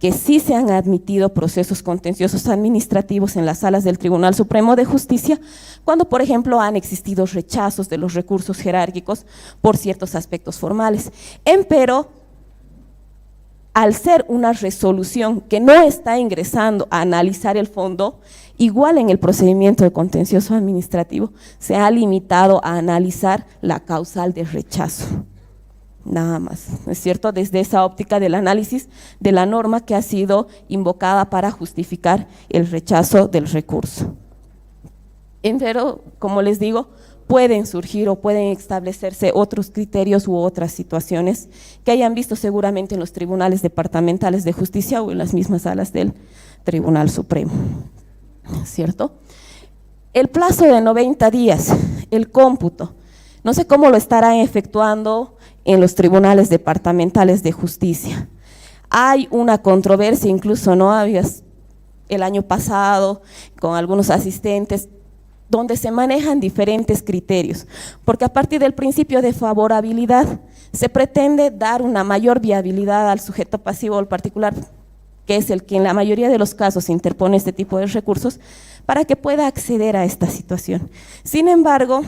que sí se han admitido procesos contenciosos administrativos en las salas del Tribunal Supremo de Justicia, cuando, por ejemplo, han existido rechazos de los recursos jerárquicos por ciertos aspectos formales. Empero, al ser una resolución que no está ingresando a analizar el fondo, igual en el procedimiento de contencioso administrativo, se ha limitado a analizar la causal de rechazo. Nada más, ¿no es cierto? Desde esa óptica del análisis de la norma que ha sido invocada para justificar el rechazo del recurso. Pero, como les digo, pueden surgir o pueden establecerse otros criterios u otras situaciones que hayan visto seguramente en los tribunales departamentales de justicia o en las mismas salas del Tribunal Supremo, ¿cierto? El plazo de 90 días, el cómputo, no sé cómo lo estarán efectuando en los tribunales departamentales de justicia. Hay una controversia, incluso no había el año pasado con algunos asistentes, donde se manejan diferentes criterios, porque a partir del principio de favorabilidad se pretende dar una mayor viabilidad al sujeto pasivo o al particular, que es el que en la mayoría de los casos interpone este tipo de recursos, para que pueda acceder a esta situación. Sin embargo,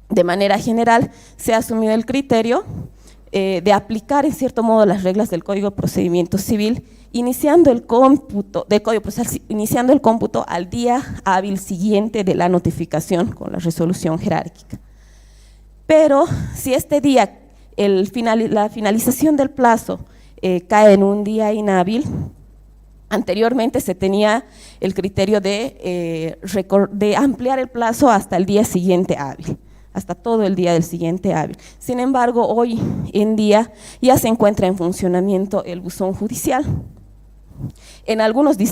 de manera general se ha asumido el criterio de aplicar en cierto modo las reglas del Código de Procedimiento Civil, iniciando el cómputo al día hábil siguiente de la notificación con la resolución jerárquica. Pero si este día, la finalización del plazo cae en un día inhábil, anteriormente se tenía el criterio de ampliar el plazo hasta el día siguiente hábil, hasta todo el día del siguiente hábil. Sin embargo, hoy en día ya se encuentra en funcionamiento el buzón judicial,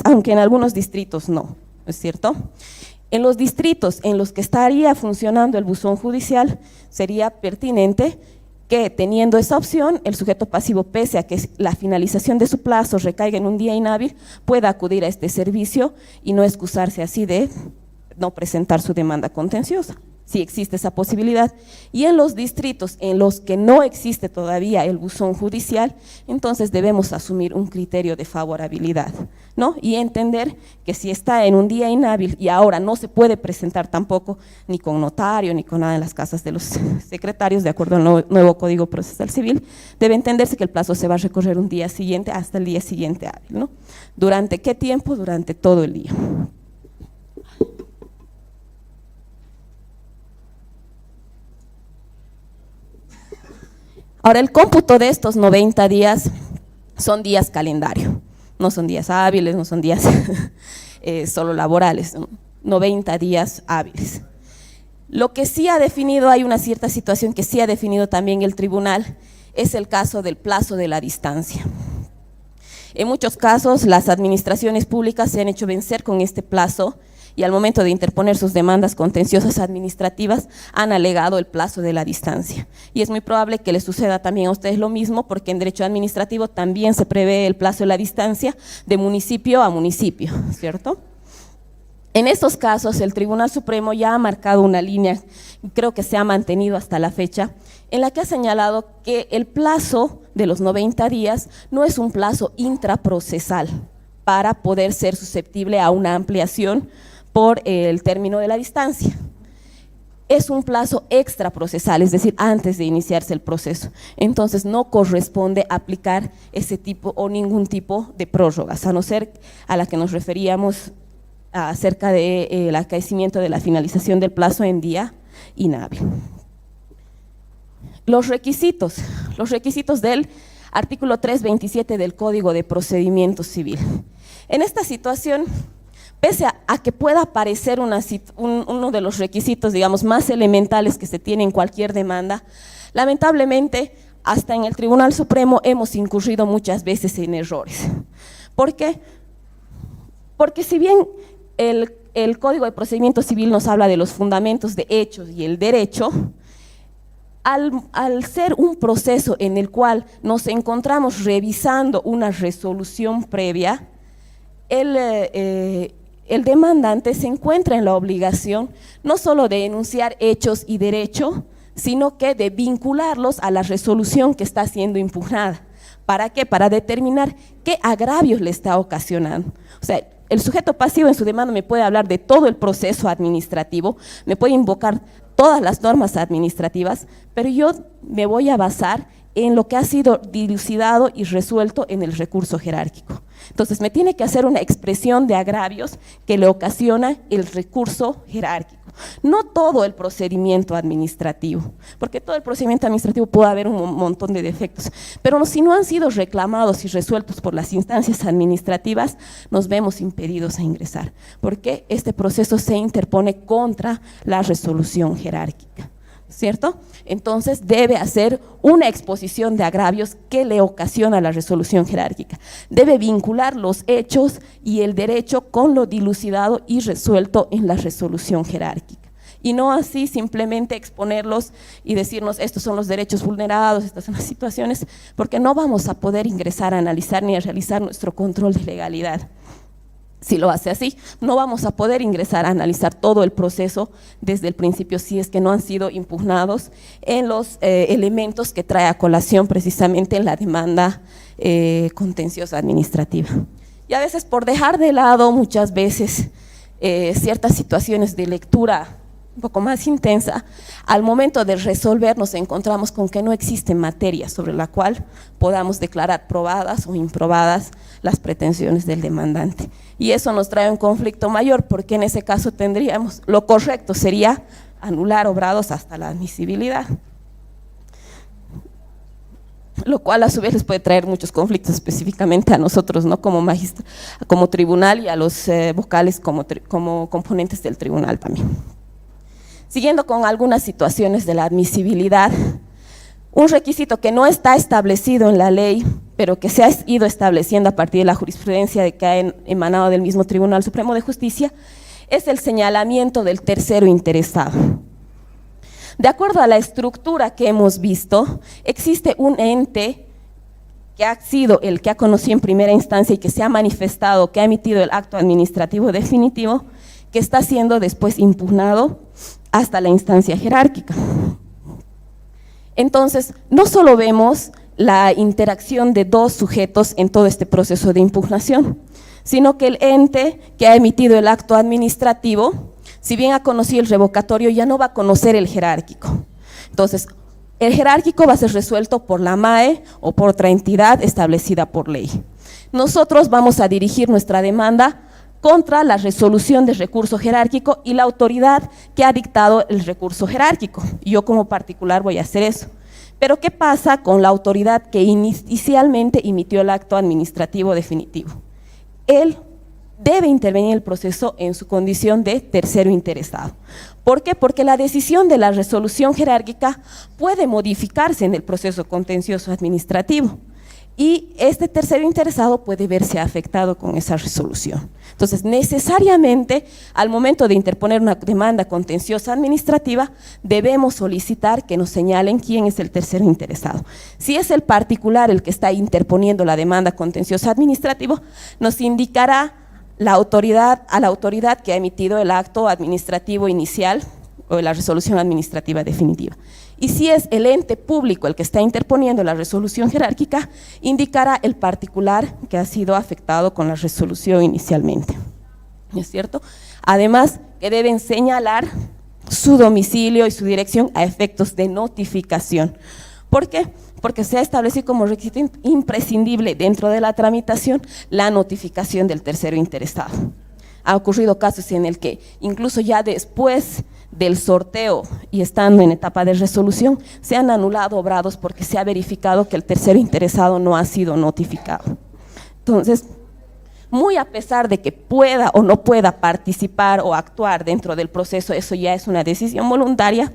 aunque en algunos distritos no, ¿es cierto? En los distritos en los que estaría funcionando el buzón judicial, sería pertinente que, teniendo esa opción, el sujeto pasivo, pese a que la finalización de su plazo recaiga en un día inhábil, pueda acudir a este servicio y no excusarse así de no presentar su demanda contenciosa, si existe esa posibilidad. Y en los distritos en los que no existe todavía el buzón judicial, entonces debemos asumir un criterio de favorabilidad, ¿no? Y entender que si está en un día inhábil y ahora no se puede presentar tampoco ni con notario ni con nada en las casas de los secretarios, de acuerdo al nuevo Código Procesal Civil, debe entenderse que el plazo se va a recorrer un día siguiente hasta el día siguiente hábil, ¿no? ¿Durante qué tiempo? Durante todo el día. Ahora, el cómputo de estos 90 días son días calendario, no son días hábiles, no son días solo laborales, ¿no? 90 días hábiles. Lo que sí ha definido, hay una cierta situación que sí ha definido también el tribunal, es el caso del plazo de la distancia. En muchos casos, las administraciones públicas se han hecho vencer con este plazo y al momento de interponer sus demandas contenciosas administrativas han alegado el plazo de la distancia. Y es muy probable que les suceda también a ustedes lo mismo, porque en derecho administrativo también se prevé el plazo de la distancia de municipio a municipio, ¿cierto? En estos casos, el Tribunal Supremo ya ha marcado una línea, y creo que se ha mantenido hasta la fecha, en la que ha señalado que el plazo de los 90 días no es un plazo intraprocesal para poder ser susceptible a una ampliación por el término de la distancia. Es un plazo extraprocesal, es decir, antes de iniciarse el proceso. Entonces no corresponde aplicar ese tipo o ningún tipo de prórrogas, a no ser a la que nos referíamos acerca del acaecimiento de la finalización del plazo en día inhábil. Los requisitos del artículo 327 del Código de Procedimiento Civil. En esta situación, pese a que pueda parecer uno de los requisitos, digamos, más elementales que se tiene en cualquier demanda, lamentablemente, hasta en el Tribunal Supremo hemos incurrido muchas veces en errores. ¿Por qué? Porque si bien el Código de Procedimiento Civil nos habla de los fundamentos de hechos y el derecho, al ser un proceso en el cual nos encontramos revisando una resolución previa, el demandante se encuentra en la obligación no solo de enunciar hechos y derecho, sino que de vincularlos a la resolución que está siendo impugnada. ¿Para qué? Para determinar qué agravios le está ocasionando. O sea, el sujeto pasivo en su demanda me puede hablar de todo el proceso administrativo, me puede invocar todas las normas administrativas, pero yo me voy a basar en lo que ha sido dilucidado y resuelto en el recurso jerárquico. Entonces me tiene que hacer una expresión de agravios que le ocasiona el recurso jerárquico, no todo el procedimiento administrativo, porque todo el procedimiento administrativo puede haber un montón de defectos, pero si no han sido reclamados y resueltos por las instancias administrativas, nos vemos impedidos a ingresar, porque este proceso se interpone contra la resolución jerárquica, ¿cierto? Entonces debe hacer una exposición de agravios que le ocasiona la resolución jerárquica. Debe vincular los hechos y el derecho con lo dilucidado y resuelto en la resolución jerárquica. Y no así simplemente exponerlos y decirnos estos son los derechos vulnerados, estas son las situaciones, porque no vamos a poder ingresar a analizar ni a realizar nuestro control de legalidad. Si lo hace así, no vamos a poder ingresar a analizar todo el proceso desde el principio si es que no han sido impugnados en los elementos que trae a colación precisamente en la demanda contenciosa administrativa. Y a veces por dejar de lado muchas veces ciertas situaciones de lectura un poco más intensa, al momento de resolver nos encontramos con que no existe materia sobre la cual podamos declarar probadas o improbadas las pretensiones del demandante. Y eso nos trae un conflicto mayor, porque en ese caso tendríamos, lo correcto sería anular obrados hasta la admisibilidad, lo cual a su vez les puede traer muchos conflictos específicamente a nosotros, ¿no? Como tribunal, y a los vocales como componentes del tribunal también. Siguiendo con algunas situaciones de la admisibilidad, un requisito que no está establecido en la ley, pero que se ha ido estableciendo a partir de la jurisprudencia que ha emanado del mismo Tribunal Supremo de Justicia, es el señalamiento del tercero interesado. De acuerdo a la estructura que hemos visto, existe un ente que ha sido el que ha conocido en primera instancia y que se ha manifestado, que ha emitido el acto administrativo definitivo, que está siendo después impugnado hasta la instancia jerárquica. Entonces, no solo vemos la interacción de dos sujetos en todo este proceso de impugnación, sino que el ente que ha emitido el acto administrativo, si bien ha conocido el revocatorio, ya no va a conocer el jerárquico. Entonces, el jerárquico va a ser resuelto por la MAE o por otra entidad establecida por ley. Nosotros vamos a dirigir nuestra demanda contra la resolución de recurso jerárquico y la autoridad que ha dictado el recurso jerárquico. Yo como particular voy a hacer eso. Pero ¿qué pasa con la autoridad que inicialmente emitió el acto administrativo definitivo? Él debe intervenir en el proceso en su condición de tercero interesado. ¿Por qué? Porque la decisión de la resolución jerárquica puede modificarse en el proceso contencioso administrativo y este tercero interesado puede verse afectado con esa resolución. Entonces, necesariamente, al momento de interponer una demanda contenciosa administrativa, debemos solicitar que nos señalen quién es el tercero interesado. Si es el particular el que está interponiendo la demanda contenciosa administrativa, nos indicará a la autoridad que ha emitido el acto administrativo inicial o la resolución administrativa definitiva. Y si es el ente público el que está interponiendo la resolución jerárquica, indicará el particular que ha sido afectado con la resolución inicialmente. ¿No es cierto? Además, que deben señalar su domicilio y su dirección a efectos de notificación. ¿Por qué? Porque se ha establecido como requisito imprescindible dentro de la tramitación la notificación del tercero interesado. Ha ocurrido casos en el que incluso ya después del sorteo y estando en etapa de resolución se han anulado obrados porque se ha verificado que el tercero interesado no ha sido notificado. Entonces, muy a pesar de que pueda o no pueda participar o actuar dentro del proceso, eso ya es una decisión voluntaria,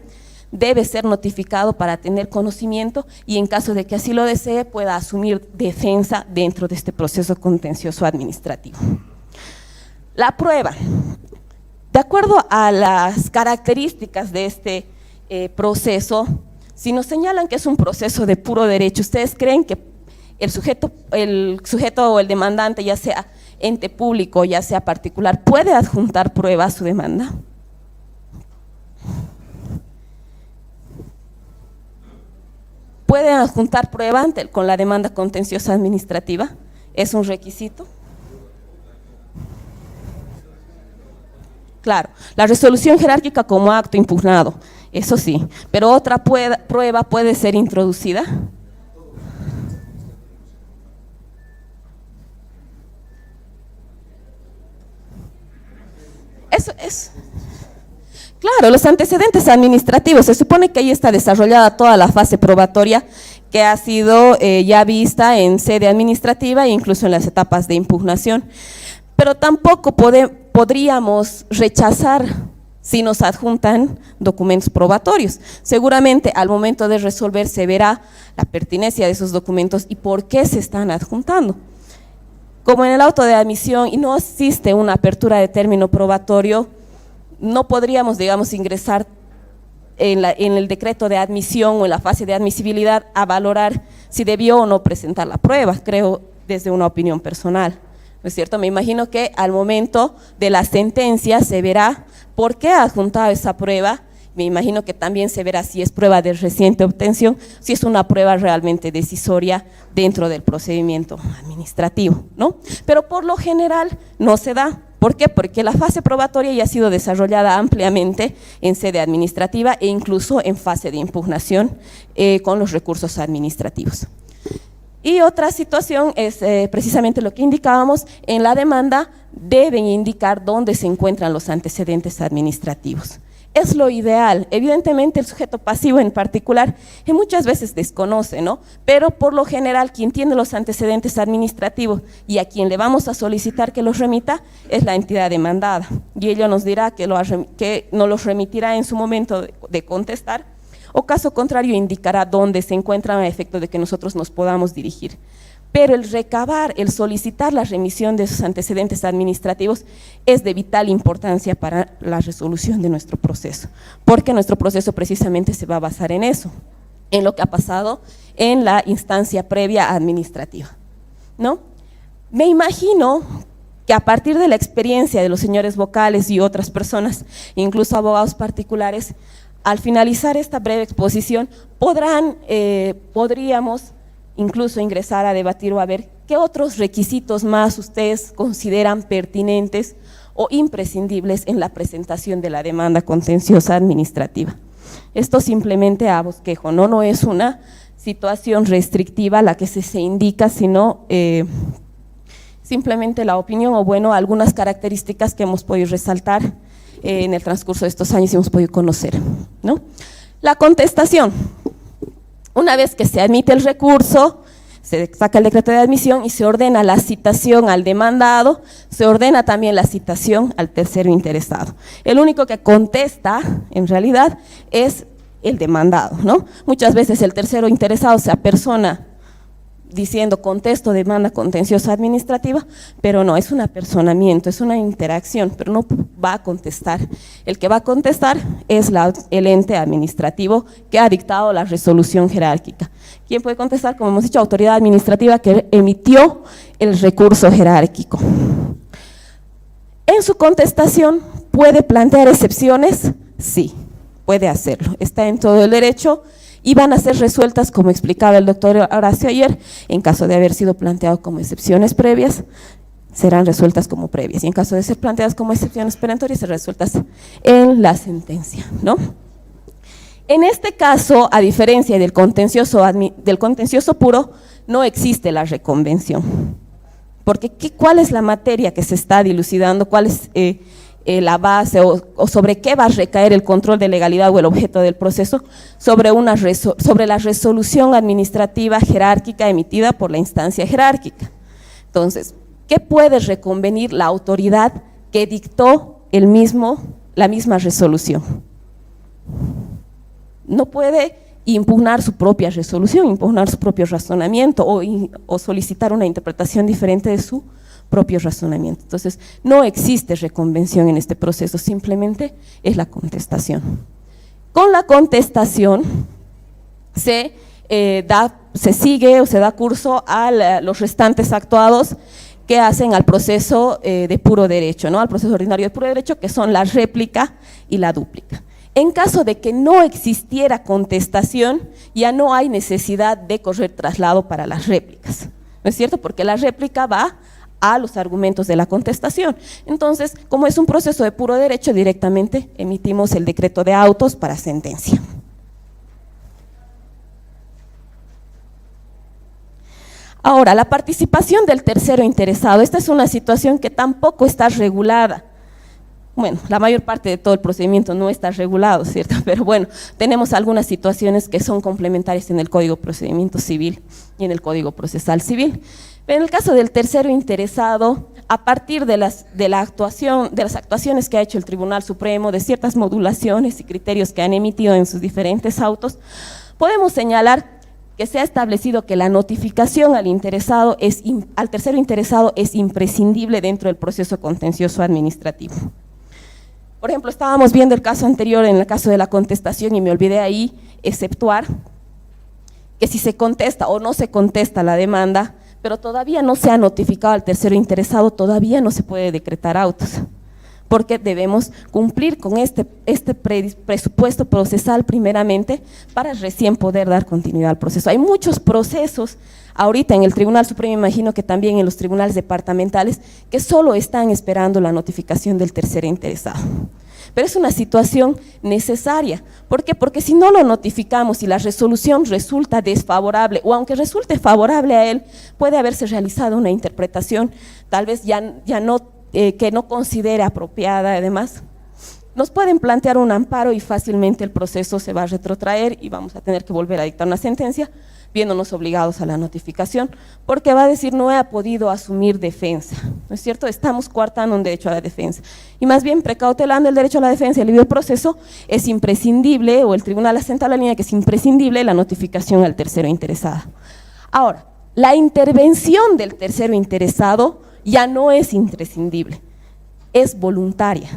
debe ser notificado para tener conocimiento y en caso de que así lo desee pueda asumir defensa dentro de este proceso contencioso administrativo. La prueba. De acuerdo a las características de este proceso, si nos señalan que es un proceso de puro derecho, ¿ustedes creen que el sujeto o el demandante, ya sea ente público, ya sea particular, puede adjuntar prueba a su demanda? ¿Pueden adjuntar prueba con la demanda contenciosa administrativa? ¿Es un requisito? Claro, la resolución jerárquica como acto impugnado, eso sí, pero otra prueba puede ser introducida. Eso es. Claro, los antecedentes administrativos, se supone que ahí está desarrollada toda la fase probatoria que ha sido ya vista en sede administrativa e incluso en las etapas de impugnación, pero tampoco podríamos rechazar si nos adjuntan documentos probatorios. Seguramente al momento de resolver se verá la pertinencia de esos documentos y por qué se están adjuntando. Como en el auto de admisión y no existe una apertura de término probatorio, no podríamos, digamos, ingresar en el decreto de admisión o en la fase de admisibilidad a valorar si debió o no presentar la prueba, creo desde una opinión personal, ¿no es cierto? Me imagino que al momento de la sentencia se verá por qué ha adjuntado esa prueba, me imagino que también se verá si es prueba de reciente obtención, si es una prueba realmente decisoria dentro del procedimiento administrativo, ¿no? Pero por lo general no se da. ¿Por qué? Porque la fase probatoria ya ha sido desarrollada ampliamente en sede administrativa e incluso en fase de impugnación con los recursos administrativos. Y otra situación es precisamente lo que indicábamos, en la demanda deben indicar dónde se encuentran los antecedentes administrativos. es lo ideal. Evidentemente el sujeto pasivo en particular que muchas veces desconoce, ¿no? Pero por lo general quien tiene los antecedentes administrativos y a quien le vamos a solicitar que los remita es la entidad demandada, y ello nos dirá que nos los remitirá en su momento de contestar, o caso contrario indicará dónde se encuentran a efecto de que nosotros nos podamos dirigir. Pero el recabar, el solicitar la remisión de esos antecedentes administrativos es de vital importancia para la resolución de nuestro proceso, porque nuestro proceso precisamente se va a basar en eso, en lo que ha pasado en la instancia previa administrativa, ¿no? Me imagino que a partir de la experiencia de los señores vocales y otras personas, incluso abogados particulares, al finalizar esta breve exposición podríamos incluso ingresar a debatir o a ver qué otros requisitos más ustedes consideran pertinentes o imprescindibles en la presentación de la demanda contenciosa administrativa. Esto simplemente a bosquejo, no es una situación restrictiva la que se indica, sino simplemente la opinión o bueno, algunas características que hemos podido resaltar en el transcurso de estos años y hemos podido conocer, ¿no? La contestación. Una vez que se admite el recurso, se saca el decreto de admisión y se ordena la citación al demandado, se ordena también la citación al tercero interesado. El único que contesta, en realidad, es el demandado, ¿no? Muchas veces el tercero interesado se apersona diciendo contesto demanda contenciosa administrativa, pero no, es un apersonamiento, es una interacción, pero no va a contestar. El que va a contestar es el ente administrativo que ha dictado la resolución jerárquica. ¿Quién puede contestar? Como hemos dicho, autoridad administrativa que emitió el recurso jerárquico. En su contestación, ¿puede plantear excepciones? Sí, puede hacerlo, está en todo el derecho y van a ser resueltas, como explicaba el doctor Horacio ayer, en caso de haber sido planteado como excepciones previas, serán resueltas como previas, y en caso de ser planteadas como excepciones perentorias, serán resueltas en la sentencia, ¿no? En este caso, a diferencia del contencioso puro, no existe la reconvención, porque ¿cuál es la materia que se está dilucidando? ¿Cuál es la base o sobre qué va a recaer el control de legalidad o el objeto del proceso? Sobre la resolución administrativa jerárquica emitida por la instancia jerárquica. Entonces, ¿qué puede reconvenir la autoridad que dictó la misma resolución? No puede impugnar su propia resolución, impugnar su propio razonamiento o solicitar una interpretación diferente de su propio razonamiento. Entonces, no existe reconvención en este proceso, simplemente es la contestación. Con la contestación se sigue o se da curso a los restantes actuados que hacen al proceso de puro derecho, ¿no? Al proceso ordinario de puro derecho, que son la réplica y la dúplica. En caso de que no existiera contestación, ya no hay necesidad de correr traslado para las réplicas, ¿no es cierto? Porque la réplica va a los argumentos de la contestación. Entonces, como es un proceso de puro derecho, directamente emitimos el decreto de autos para sentencia. Ahora, la participación del tercero interesado, esta es una situación que tampoco está regulada. Bueno, la mayor parte de todo el procedimiento no está regulado, ¿cierto? Pero bueno, tenemos algunas situaciones que son complementarias en el Código de Procedimiento Civil y en el Código Procesal Civil. Pero en el caso del tercero interesado, a partir de las actuaciones que ha hecho el Tribunal Supremo, de ciertas modulaciones y criterios que han emitido en sus diferentes autos, podemos señalar que se ha establecido que la notificación al tercero interesado es imprescindible dentro del proceso contencioso administrativo. Por ejemplo, estábamos viendo el caso anterior, en el caso de la contestación, y me olvidé ahí exceptuar que si se contesta o no se contesta la demanda, pero todavía no se ha notificado al tercero interesado, todavía no se puede decretar autos, porque debemos cumplir con este presupuesto procesal primeramente para recién poder dar continuidad al proceso. Hay muchos procesos ahorita en el Tribunal Supremo, imagino que también en los tribunales departamentales, que solo están esperando la notificación del tercero interesado. Pero es una situación necesaria. ¿Por qué? Porque si no lo notificamos y la resolución resulta desfavorable, o aunque resulte favorable a él, puede haberse realizado una interpretación tal vez que no considere apropiada, además, nos pueden plantear un amparo y fácilmente el proceso se va a retrotraer y vamos a tener que volver a dictar una sentencia, viéndonos obligados a la notificación, porque va a decir no he podido asumir defensa, ¿no es cierto? Estamos coartando un derecho a la defensa, y más bien precautelando el derecho a la defensa y el libre proceso, es imprescindible, o el tribunal asenta la línea que es imprescindible la notificación al tercero interesado. Ahora, la intervención del tercero interesado ya no es imprescindible, es voluntaria.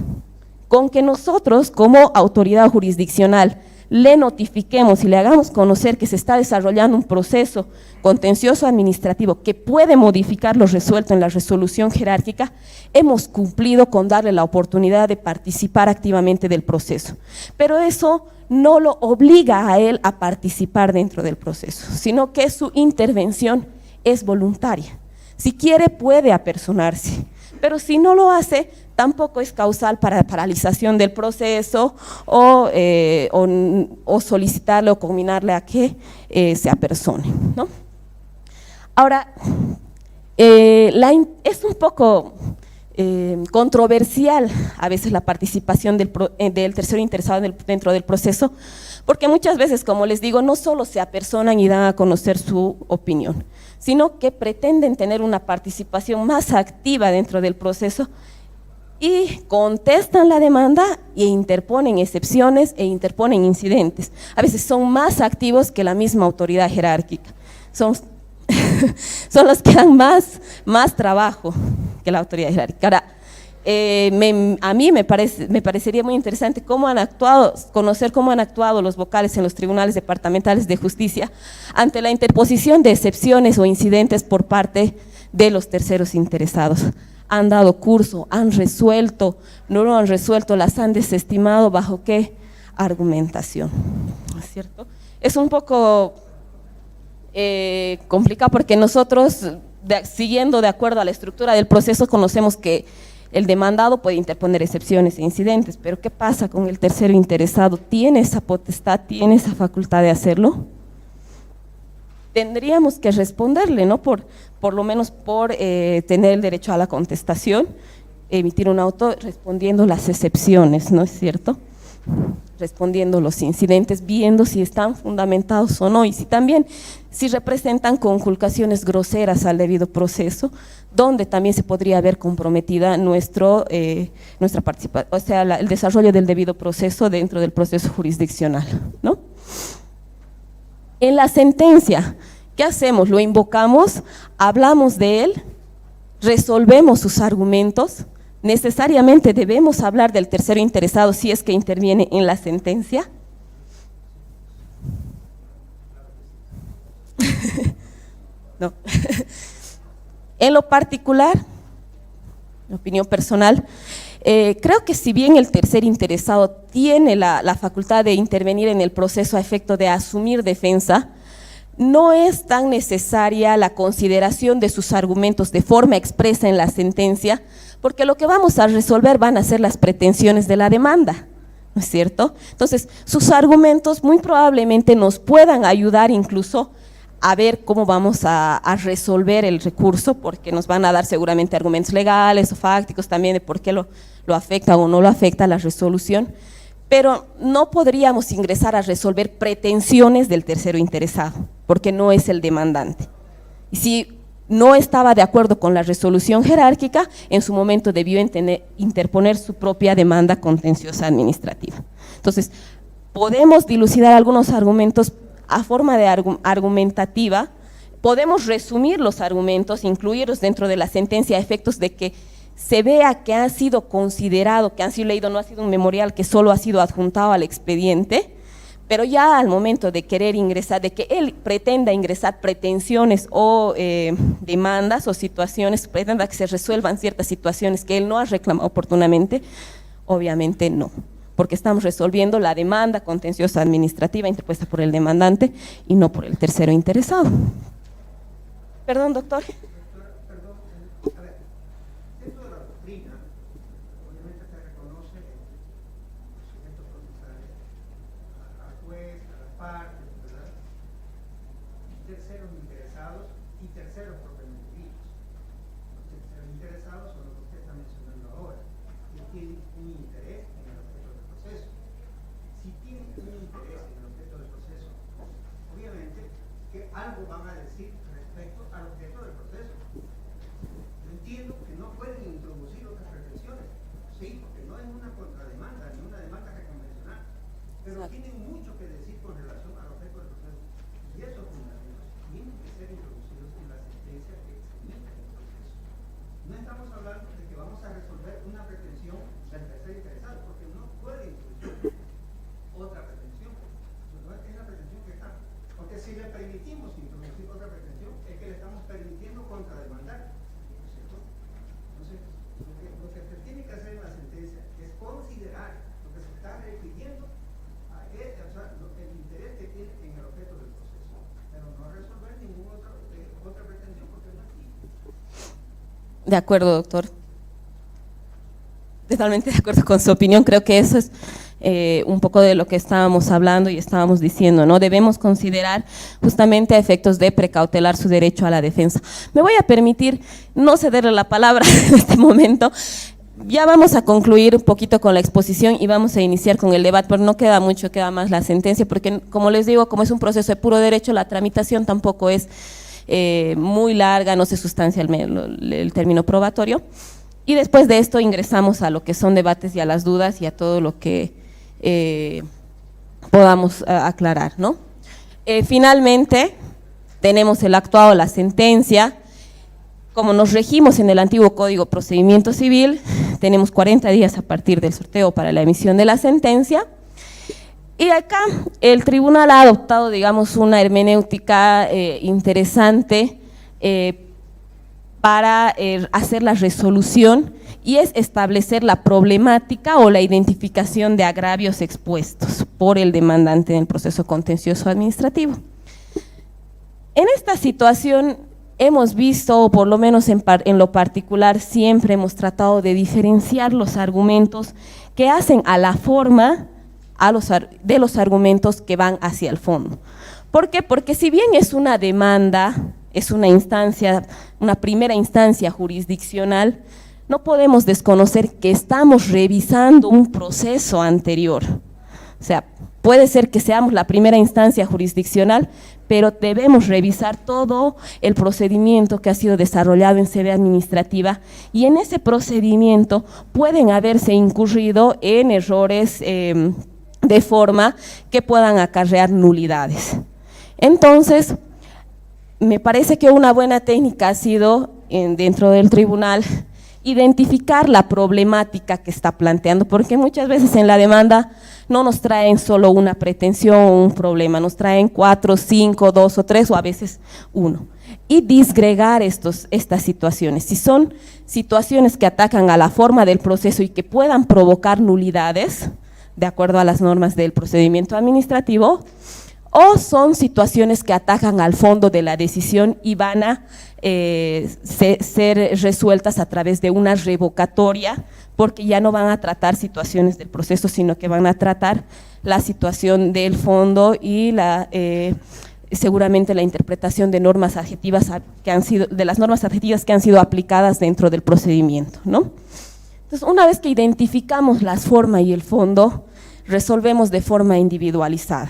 Con que nosotros, como autoridad jurisdiccional, le notifiquemos y le hagamos conocer que se está desarrollando un proceso contencioso administrativo que puede modificar lo resuelto en la resolución jerárquica, hemos cumplido con darle la oportunidad de participar activamente del proceso. Pero eso no lo obliga a él a participar dentro del proceso, sino que su intervención es voluntaria. Si quiere, puede apersonarse, pero si no lo hace, tampoco es causal para paralización del proceso o solicitarle o combinarle a que se apersone, ¿no? Ahora, es un poco controversial a veces la participación del tercero interesado dentro del proceso, porque muchas veces, como les digo, no solo se apersonan y dan a conocer su opinión, sino que pretenden tener una participación más activa dentro del proceso y contestan la demanda e interponen excepciones e interponen incidentes. A veces son más activos que la misma autoridad jerárquica, son los que dan más trabajo que la autoridad jerárquica. Ahora, a mí me parecería muy interesante conocer cómo han actuado los vocales en los tribunales departamentales de justicia ante la interposición de excepciones o incidentes por parte de los terceros interesados. Han dado curso, han resuelto, no lo han resuelto, las han desestimado, ¿bajo qué argumentación? ¿No es cierto? Es un poco complicado porque nosotros, siguiendo de acuerdo a la estructura del proceso, conocemos que el demandado puede interponer excepciones e incidentes, pero ¿qué pasa con el tercero interesado? ¿Tiene esa potestad, tiene esa facultad de hacerlo? Tendríamos que responderle, ¿no? Por lo menos por tener el derecho a la contestación, emitir un auto respondiendo las excepciones, ¿no es cierto? Respondiendo los incidentes, viendo si están fundamentados o no, y si representan conculcaciones groseras al debido proceso, donde también se podría ver comprometida nuestra participación, o sea, el desarrollo del debido proceso dentro del proceso jurisdiccional, ¿no? En la sentencia, ¿qué hacemos? Lo invocamos, hablamos de él, resolvemos sus argumentos. ¿Necesariamente debemos hablar del tercero interesado si es que interviene en la sentencia? No. En lo particular, mi opinión personal, creo que si bien el tercer interesado tiene la facultad de intervenir en el proceso a efecto de asumir defensa, no es tan necesaria la consideración de sus argumentos de forma expresa en la sentencia, porque lo que vamos a resolver van a ser las pretensiones de la demanda, ¿no es cierto? Entonces, sus argumentos muy probablemente nos puedan ayudar incluso a ver cómo vamos a resolver el recurso, porque nos van a dar seguramente argumentos legales o fácticos también de por qué lo afecta o no lo afecta la resolución, pero no podríamos ingresar a resolver pretensiones del tercero interesado, porque no es el demandante. Y si no estaba de acuerdo con la resolución jerárquica, en su momento debió interponer su propia demanda contenciosa administrativa. Entonces, podemos dilucidar algunos argumentos a forma de argumentativa, podemos resumir los argumentos, incluirlos dentro de la sentencia a efectos de que se vea que han sido considerados, que han sido leídos, no ha sido un memorial que solo ha sido adjuntado al expediente, pero ya al momento de querer ingresar, de que él pretenda ingresar pretensiones o demandas o situaciones, pretenda que se resuelvan ciertas situaciones que él no ha reclamado oportunamente, obviamente no, porque estamos resolviendo la demanda contenciosa administrativa interpuesta por el demandante y no por el tercero interesado. Perdón, doctor.
pero tienen mucho que decir con relación al objeto del proceso. Y esos fundamentos tienen que ser introducidos en la sentencia que se emita en el proceso. No estamos hablando de que vamos a resolver una pretensión del tercer interesado, porque no puede introducir otra pretensión. No es la pretensión que está. Porque si le permitimos introducir otra pretensión, es que le estamos permitiendo contrademandar. ¿Cierto? Entonces, lo que se tiene que hacer en la sentencia es considerar lo que se está refiriendo a el interés que tiene en el objeto del proceso, pero no resolver ninguna otra pretensión porque no existe.
De acuerdo, doctor. Totalmente de acuerdo con su opinión. Creo que eso es un poco de lo que estábamos hablando y estábamos diciendo, ¿no? Debemos considerar justamente a efectos de precautelar su derecho a la defensa. Me voy a permitir no cederle la palabra en este momento. Ya vamos a concluir un poquito con la exposición y vamos a iniciar con el debate, pero no queda mucho, queda más la sentencia, porque como les digo, como es un proceso de puro derecho, la tramitación tampoco es muy larga, no se sustancia el término probatorio. Y después de esto ingresamos a lo que son debates y a las dudas y a todo lo que podamos aclarar, ¿no? Finalmente, tenemos el actuado, la sentencia. Como nos regimos en el antiguo Código de Procedimiento Civil, tenemos 40 días a partir del sorteo para la emisión de la sentencia. Y acá el tribunal ha adoptado, digamos, una hermenéutica interesante para hacer la resolución, y es establecer la problemática o la identificación de agravios expuestos por el demandante en el proceso contencioso administrativo. En esta situación hemos visto, o por lo menos en lo particular, siempre hemos tratado de diferenciar los argumentos que hacen a la forma de los argumentos que van hacia el fondo. ¿Por qué? Porque si bien es una demanda, es una instancia, una primera instancia jurisdiccional, no podemos desconocer que estamos revisando un proceso anterior. O sea, puede ser que seamos la primera instancia jurisdiccional, pero debemos revisar todo el procedimiento que ha sido desarrollado en sede administrativa, y en ese procedimiento pueden haberse incurrido en errores de forma que puedan acarrear nulidades. Entonces, me parece que una buena técnica ha sido, dentro del tribunal, identificar la problemática que está planteando, porque muchas veces en la demanda no nos traen solo una pretensión o un problema, nos traen 4, 5, 2 o 3 o a veces 1. Y disgregar estas situaciones. Si son situaciones que atacan a la forma del proceso y que puedan provocar nulidades, de acuerdo a las normas del procedimiento administrativo, o son situaciones que atacan al fondo de la decisión y van a ser resueltas a través de una revocatoria, porque ya no van a tratar situaciones del proceso, sino que van a tratar la situación del fondo y seguramente la interpretación de normas adjetivas de las normas adjetivas que han sido aplicadas dentro del procedimiento, ¿no? Entonces, una vez que identificamos las formas y el fondo, resolvemos de forma individualizada.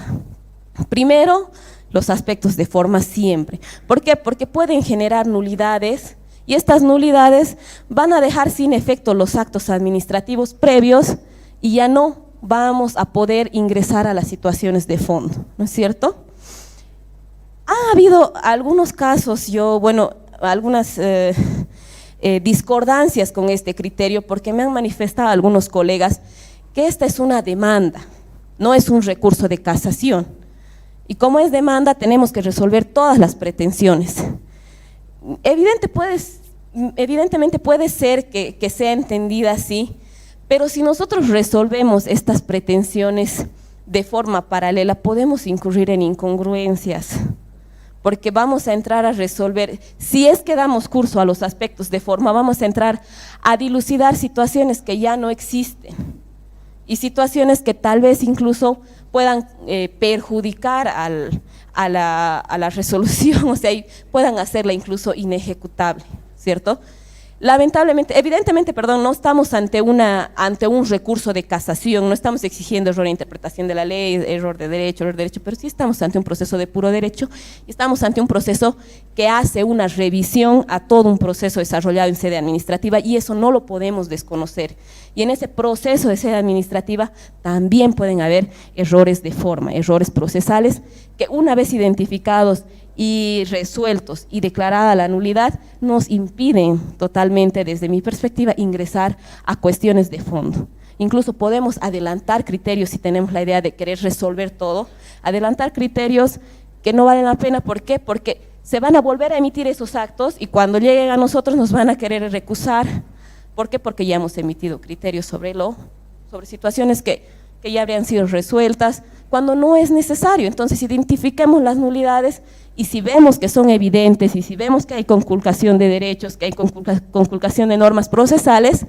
Primero, los aspectos de forma siempre. ¿Por qué? Porque pueden generar nulidades, y estas nulidades van a dejar sin efecto los actos administrativos previos y ya no vamos a poder ingresar a las situaciones de fondo, ¿no es cierto? Ha habido algunos casos, algunas discordancias con este criterio, porque me han manifestado algunos colegas que esta es una demanda, no es un recurso de casación. Y como es demanda, tenemos que resolver todas las pretensiones. Evidentemente puede ser que sea entendida así, pero si nosotros resolvemos estas pretensiones de forma paralela, podemos incurrir en incongruencias, porque vamos a entrar a resolver, si es que damos curso a los aspectos de forma, vamos a entrar a dilucidar situaciones que ya no existen, y situaciones que tal vez incluso puedan perjudicar a la resolución, o sea, y puedan hacerla incluso inejecutable, ¿cierto? Lamentablemente, evidentemente, no estamos ante un recurso de casación, no estamos exigiendo error de interpretación de la ley, error de derecho, pero sí estamos ante un proceso de puro derecho, y estamos ante un proceso que hace una revisión a todo un proceso desarrollado en sede administrativa, y eso no lo podemos desconocer. Y en ese proceso de sede administrativa también pueden haber errores de forma, errores procesales, que una vez identificados y resueltos y declarada la nulidad, nos impiden totalmente, desde mi perspectiva, ingresar a cuestiones de fondo. Incluso podemos adelantar criterios si tenemos la idea de querer resolver todo, adelantar criterios que no valen la pena. ¿Por qué? Porque se van a volver a emitir esos actos y cuando lleguen a nosotros nos van a querer recusar. ¿Por qué? Porque ya hemos emitido criterios sobre situaciones que ya habrían sido resueltas, cuando no es necesario. Entonces identifiquemos las nulidades y si vemos que son evidentes y si vemos que hay conculcación de derechos, que hay conculcación de normas procesales,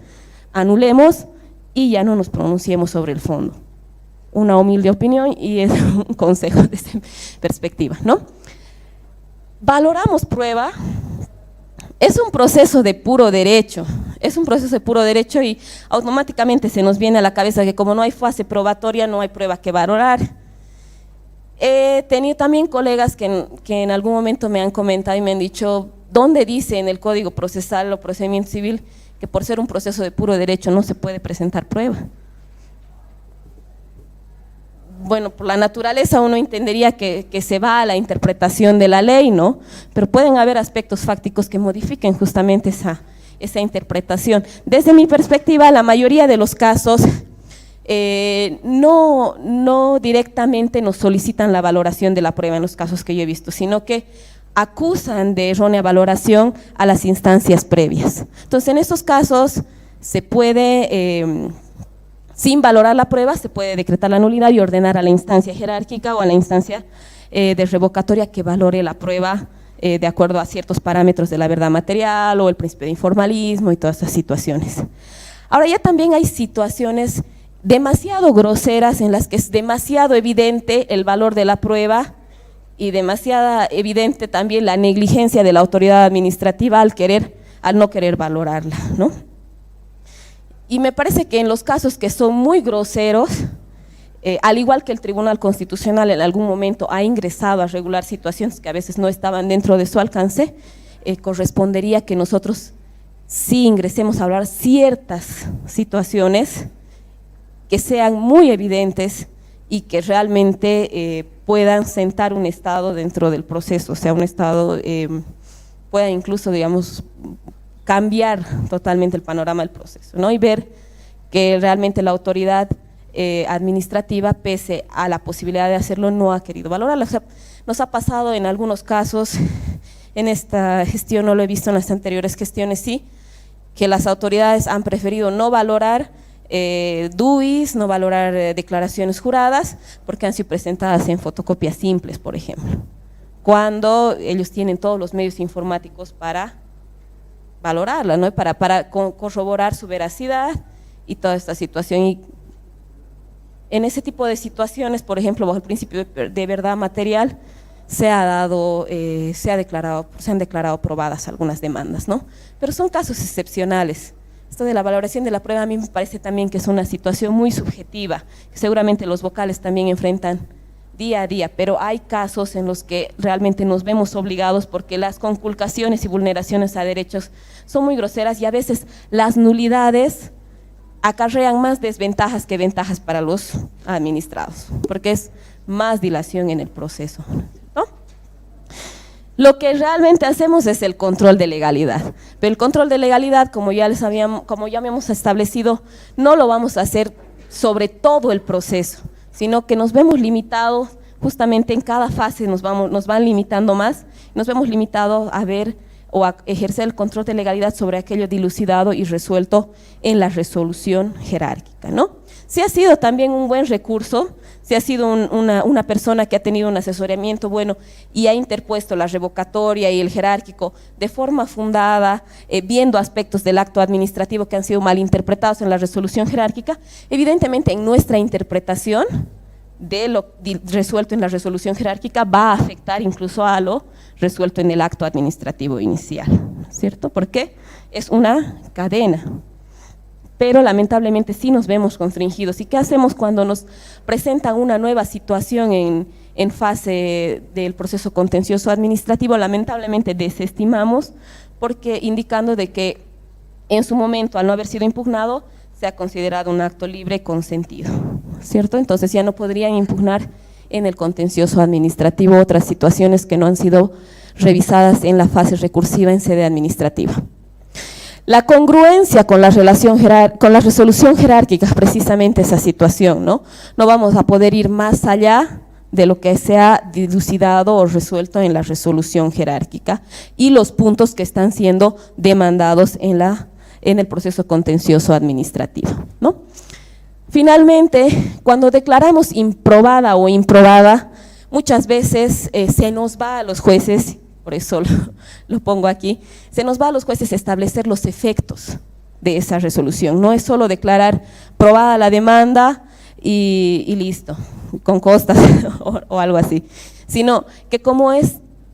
anulemos y ya no nos pronunciemos sobre el fondo. Una humilde opinión y es un consejo desde mi perspectiva, ¿no? Valoramos prueba, es un proceso de puro derecho, y automáticamente se nos viene a la cabeza que como no hay fase probatoria, no hay prueba que valorar. He tenido también colegas que en algún momento me han comentado y me han dicho, ¿dónde dice en el Código Procesal o Procedimiento Civil que por ser un proceso de puro derecho no se puede presentar prueba? Bueno, por la naturaleza uno entendería que se va a la interpretación de la ley, ¿no? Pero pueden haber aspectos fácticos que modifiquen justamente esa interpretación. Desde mi perspectiva, la mayoría de los casos no directamente nos solicitan la valoración de la prueba en los casos que yo he visto, sino que acusan de errónea valoración a las instancias previas. Entonces, en estos casos se puede, sin valorar la prueba, se puede decretar la nulidad y ordenar a la instancia jerárquica o a la instancia de revocatoria que valore la prueba de acuerdo a ciertos parámetros de la verdad material o el principio de informalismo y todas esas situaciones. Ahora ya también hay situaciones demasiado groseras en las que es demasiado evidente el valor de la prueba y demasiada evidente también la negligencia de la autoridad administrativa al no querer valorarla, ¿no? Y me parece que en los casos que son muy groseros, al igual que el Tribunal Constitucional en algún momento ha ingresado a regular situaciones que a veces no estaban dentro de su alcance, correspondería que nosotros sí ingresemos a hablar ciertas situaciones que sean muy evidentes y que realmente puedan sentar un Estado dentro del proceso, o sea, un Estado pueda incluso, digamos, cambiar totalmente el panorama del proceso, ¿no? Y ver que realmente la autoridad administrativa, pese a la posibilidad de hacerlo, no ha querido valorarlo. O sea, nos ha pasado en algunos casos, en esta gestión no lo he visto, en las anteriores gestiones sí, que las autoridades han preferido no valorar DUIs, no valorar declaraciones juradas, porque han sido presentadas en fotocopias simples, por ejemplo, cuando ellos tienen todos los medios informáticos para valorarla, ¿no? Para corroborar su veracidad y toda esta situación. Y en ese tipo de situaciones, por ejemplo, bajo el principio de verdad material, se han declarado probadas algunas demandas, ¿no? Pero son casos excepcionales. Esto de la valoración de la prueba a mí me parece también que es una situación muy subjetiva, que seguramente los vocales también enfrentan día a día, pero hay casos en los que realmente nos vemos obligados porque las conculcaciones y vulneraciones a derechos son muy groseras y a veces las nulidades acarrean más desventajas que ventajas para los administrados, porque es más dilación en el proceso, ¿no? Lo que realmente hacemos es el control de legalidad, pero el control de legalidad, como ya habíamos establecido, no lo vamos a hacer sobre todo el proceso, sino que nos vemos limitados justamente en cada fase, nos van limitando más, nos vemos limitados a ver o a ejercer el control de legalidad sobre aquello dilucidado y resuelto en la resolución jerárquica, ¿no? Sí ha sido también un buen recurso, sí ha sido una persona que ha tenido un asesoramiento bueno y ha interpuesto la revocatoria y el jerárquico de forma fundada, viendo aspectos del acto administrativo que han sido mal interpretados en la resolución jerárquica. Evidentemente en nuestra interpretación de lo resuelto en la resolución jerárquica va a afectar incluso a lo resuelto en el acto administrativo inicial, ¿cierto? Porque es una cadena. Pero lamentablemente sí nos vemos constringidos. ¿Y qué hacemos cuando nos presentan una nueva situación en fase del proceso contencioso administrativo? Lamentablemente desestimamos, porque indicando de que en su momento, al no haber sido impugnado, sea considerado un acto libre y consentido, ¿cierto? Entonces ya no podrían impugnar en el contencioso administrativo otras situaciones que no han sido revisadas en la fase recursiva en sede administrativa. La congruencia con la resolución jerárquica es precisamente esa situación, ¿no? No vamos a poder ir más allá de lo que se ha dilucidado o resuelto en la resolución jerárquica y los puntos que están siendo demandados en el proceso contencioso administrativo, ¿no? Finalmente, cuando declaramos improbada o improbada, muchas veces se nos va a los jueces, por eso lo pongo aquí, se nos va a los jueces establecer los efectos de esa resolución. No es solo declarar probada la demanda y listo, con costas o algo así, sino que como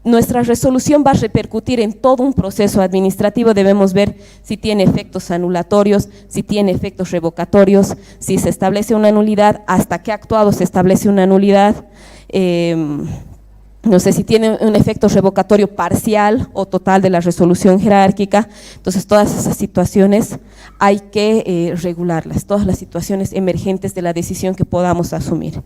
nuestra resolución va a repercutir en todo un proceso administrativo, debemos ver si tiene efectos anulatorios, si tiene efectos revocatorios, si se establece una nulidad, hasta qué actuado se establece una nulidad, no sé si tiene un efecto revocatorio parcial o total de la resolución jerárquica. Entonces todas esas situaciones hay que regularlas, todas las situaciones emergentes de la decisión que podamos asumir.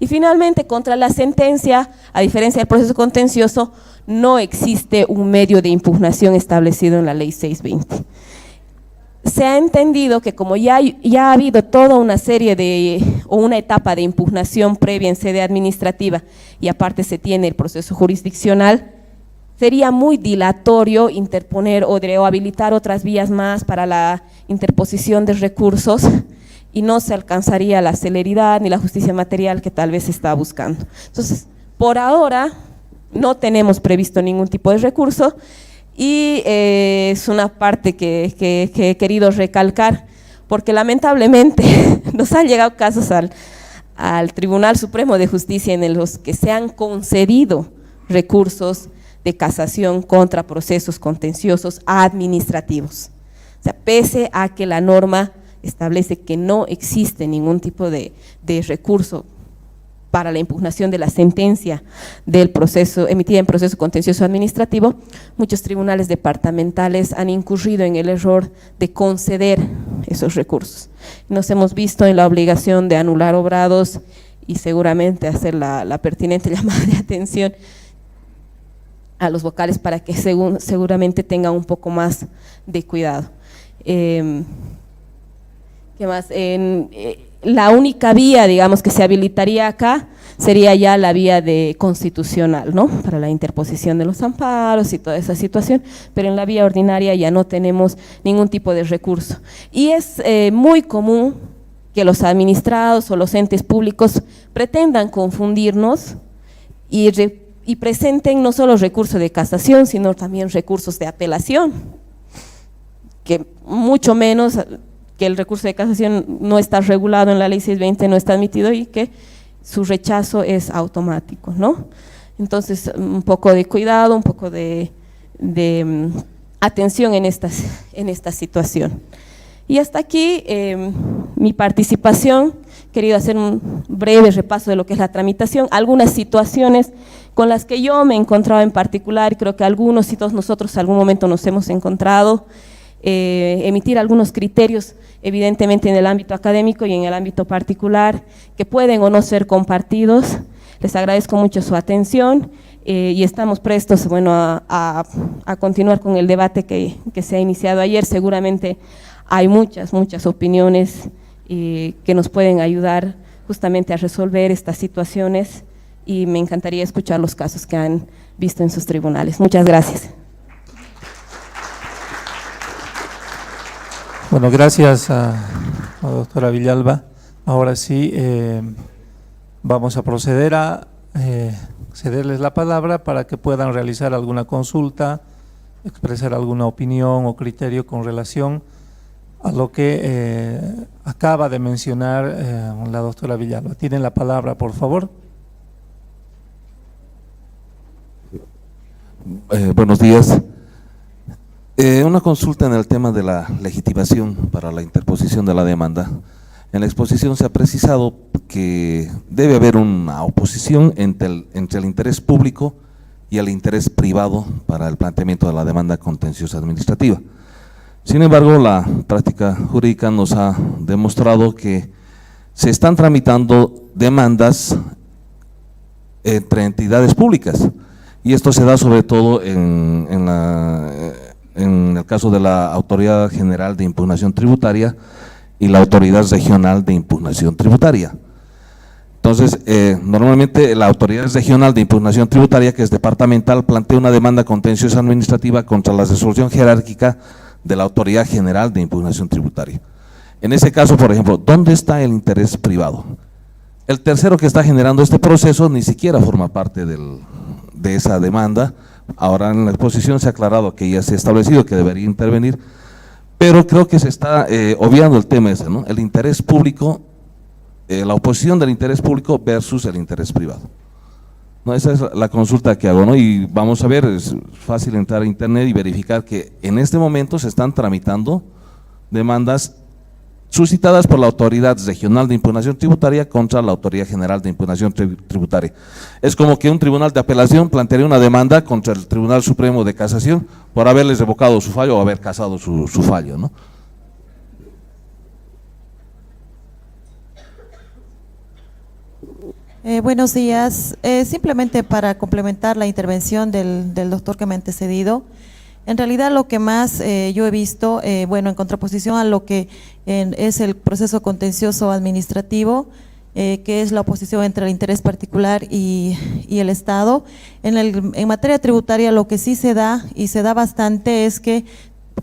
Y finalmente, contra la sentencia, a diferencia del proceso contencioso, no existe un medio de impugnación establecido en la ley 620. Se ha entendido que como ya ha habido toda una serie o una etapa de impugnación previa en sede administrativa y aparte se tiene el proceso jurisdiccional, sería muy dilatorio interponer o habilitar otras vías más para la interposición de recursos y no se alcanzaría la celeridad ni la justicia material que tal vez se está buscando. Entonces, por ahora no tenemos previsto ningún tipo de recurso y es una parte que he querido recalcar porque lamentablemente nos han llegado casos al Tribunal Supremo de Justicia en los que se han concedido recursos de casación contra procesos contenciosos administrativos. O sea, pese a que la norma establece que no existe ningún tipo de recurso para la impugnación de la sentencia del proceso emitida en proceso contencioso administrativo, muchos tribunales departamentales han incurrido en el error de conceder esos recursos. Nos hemos visto en la obligación de anular obrados y seguramente hacer la pertinente llamada de atención a los vocales para que seguramente tengan un poco más de cuidado. ¿Qué más? La única vía, digamos, que se habilitaría acá sería ya la vía constitucional, ¿no? Para la interposición de los amparos y toda esa situación, pero en la vía ordinaria ya no tenemos ningún tipo de recurso. Y es muy común que los administrados o los entes públicos pretendan confundirnos y presenten no solo recursos de casación, sino también recursos de apelación, que mucho menos que el recurso de casación no está regulado en la ley 620, no está admitido y que su rechazo es automático, ¿no? Entonces, un poco de cuidado, un poco de atención en esta situación. Y hasta aquí mi participación. He querido hacer un breve repaso de lo que es la tramitación, algunas situaciones con las que yo me he encontrado en particular, y creo que algunos y todos nosotros en algún momento nos hemos encontrado, emitir algunos criterios evidentemente en el ámbito académico y en el ámbito particular que pueden o no ser compartidos. Les agradezco mucho su atención y estamos prestos, bueno, a continuar con el debate que se ha iniciado ayer. Seguramente hay muchas opiniones que nos pueden ayudar justamente a resolver estas situaciones y me encantaría escuchar los casos que han visto en sus tribunales. Muchas gracias.
Bueno, gracias a doctora Villalba. Ahora sí, vamos a proceder a cederles la palabra para que puedan realizar alguna consulta, expresar alguna opinión o criterio con relación a lo que acaba de mencionar la doctora Villalba. Tienen la palabra, por favor.
Buenos días. Una consulta en el tema de la legitimación para la interposición de la demanda. En la exposición se ha precisado que debe haber una oposición entre el interés público y el interés privado para el planteamiento de la demanda contenciosa administrativa. Sin embargo, la práctica jurídica nos ha demostrado que se están tramitando demandas entre entidades públicas, y esto se da sobre todo en el caso de la Autoridad General de Impugnación Tributaria y la Autoridad Regional de Impugnación Tributaria. Entonces, normalmente la Autoridad Regional de Impugnación Tributaria, que es departamental, plantea una demanda contenciosa administrativa contra la resolución jerárquica de la Autoridad General de Impugnación Tributaria. En ese caso, por ejemplo, ¿dónde está el interés privado? El tercero que está generando este proceso ni siquiera forma parte de esa demanda. Ahora en la exposición se ha aclarado que ya se ha establecido que debería intervenir, pero creo que se está obviando el tema ese, ¿no? El interés público, la oposición del interés público versus el interés privado. No, esa es la consulta que hago, ¿no? Y vamos a ver, es fácil entrar a internet y verificar que en este momento se están tramitando demandas suscitadas por la Autoridad Regional de Impugnación Tributaria contra la Autoridad General de Impugnación Tributaria. Es como que un tribunal de apelación plantearía una demanda contra el Tribunal Supremo de Casación por haberles revocado su fallo o haber casado su fallo, ¿no?
Buenos días. Simplemente para complementar la intervención del doctor que me ha antecedido, en realidad lo que más yo he visto, bueno, en contraposición a lo que es el proceso contencioso administrativo, que es la oposición entre el interés particular y el Estado, en materia tributaria lo que sí se da, y se da bastante, es que,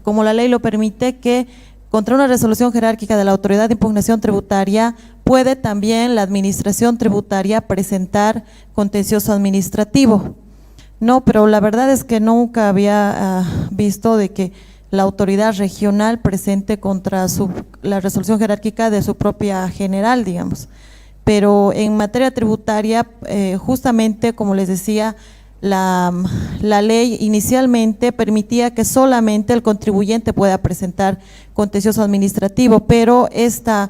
como la ley lo permite, que contra una resolución jerárquica de la Autoridad de Impugnación Tributaria puede también la Administración Tributaria presentar contencioso administrativo. No, pero la verdad es que nunca había visto de que la autoridad regional presente contra la resolución jerárquica de su propia general, digamos. Pero en materia tributaria, justamente como les decía, la ley inicialmente permitía que solamente el contribuyente pueda presentar contencioso administrativo, pero esta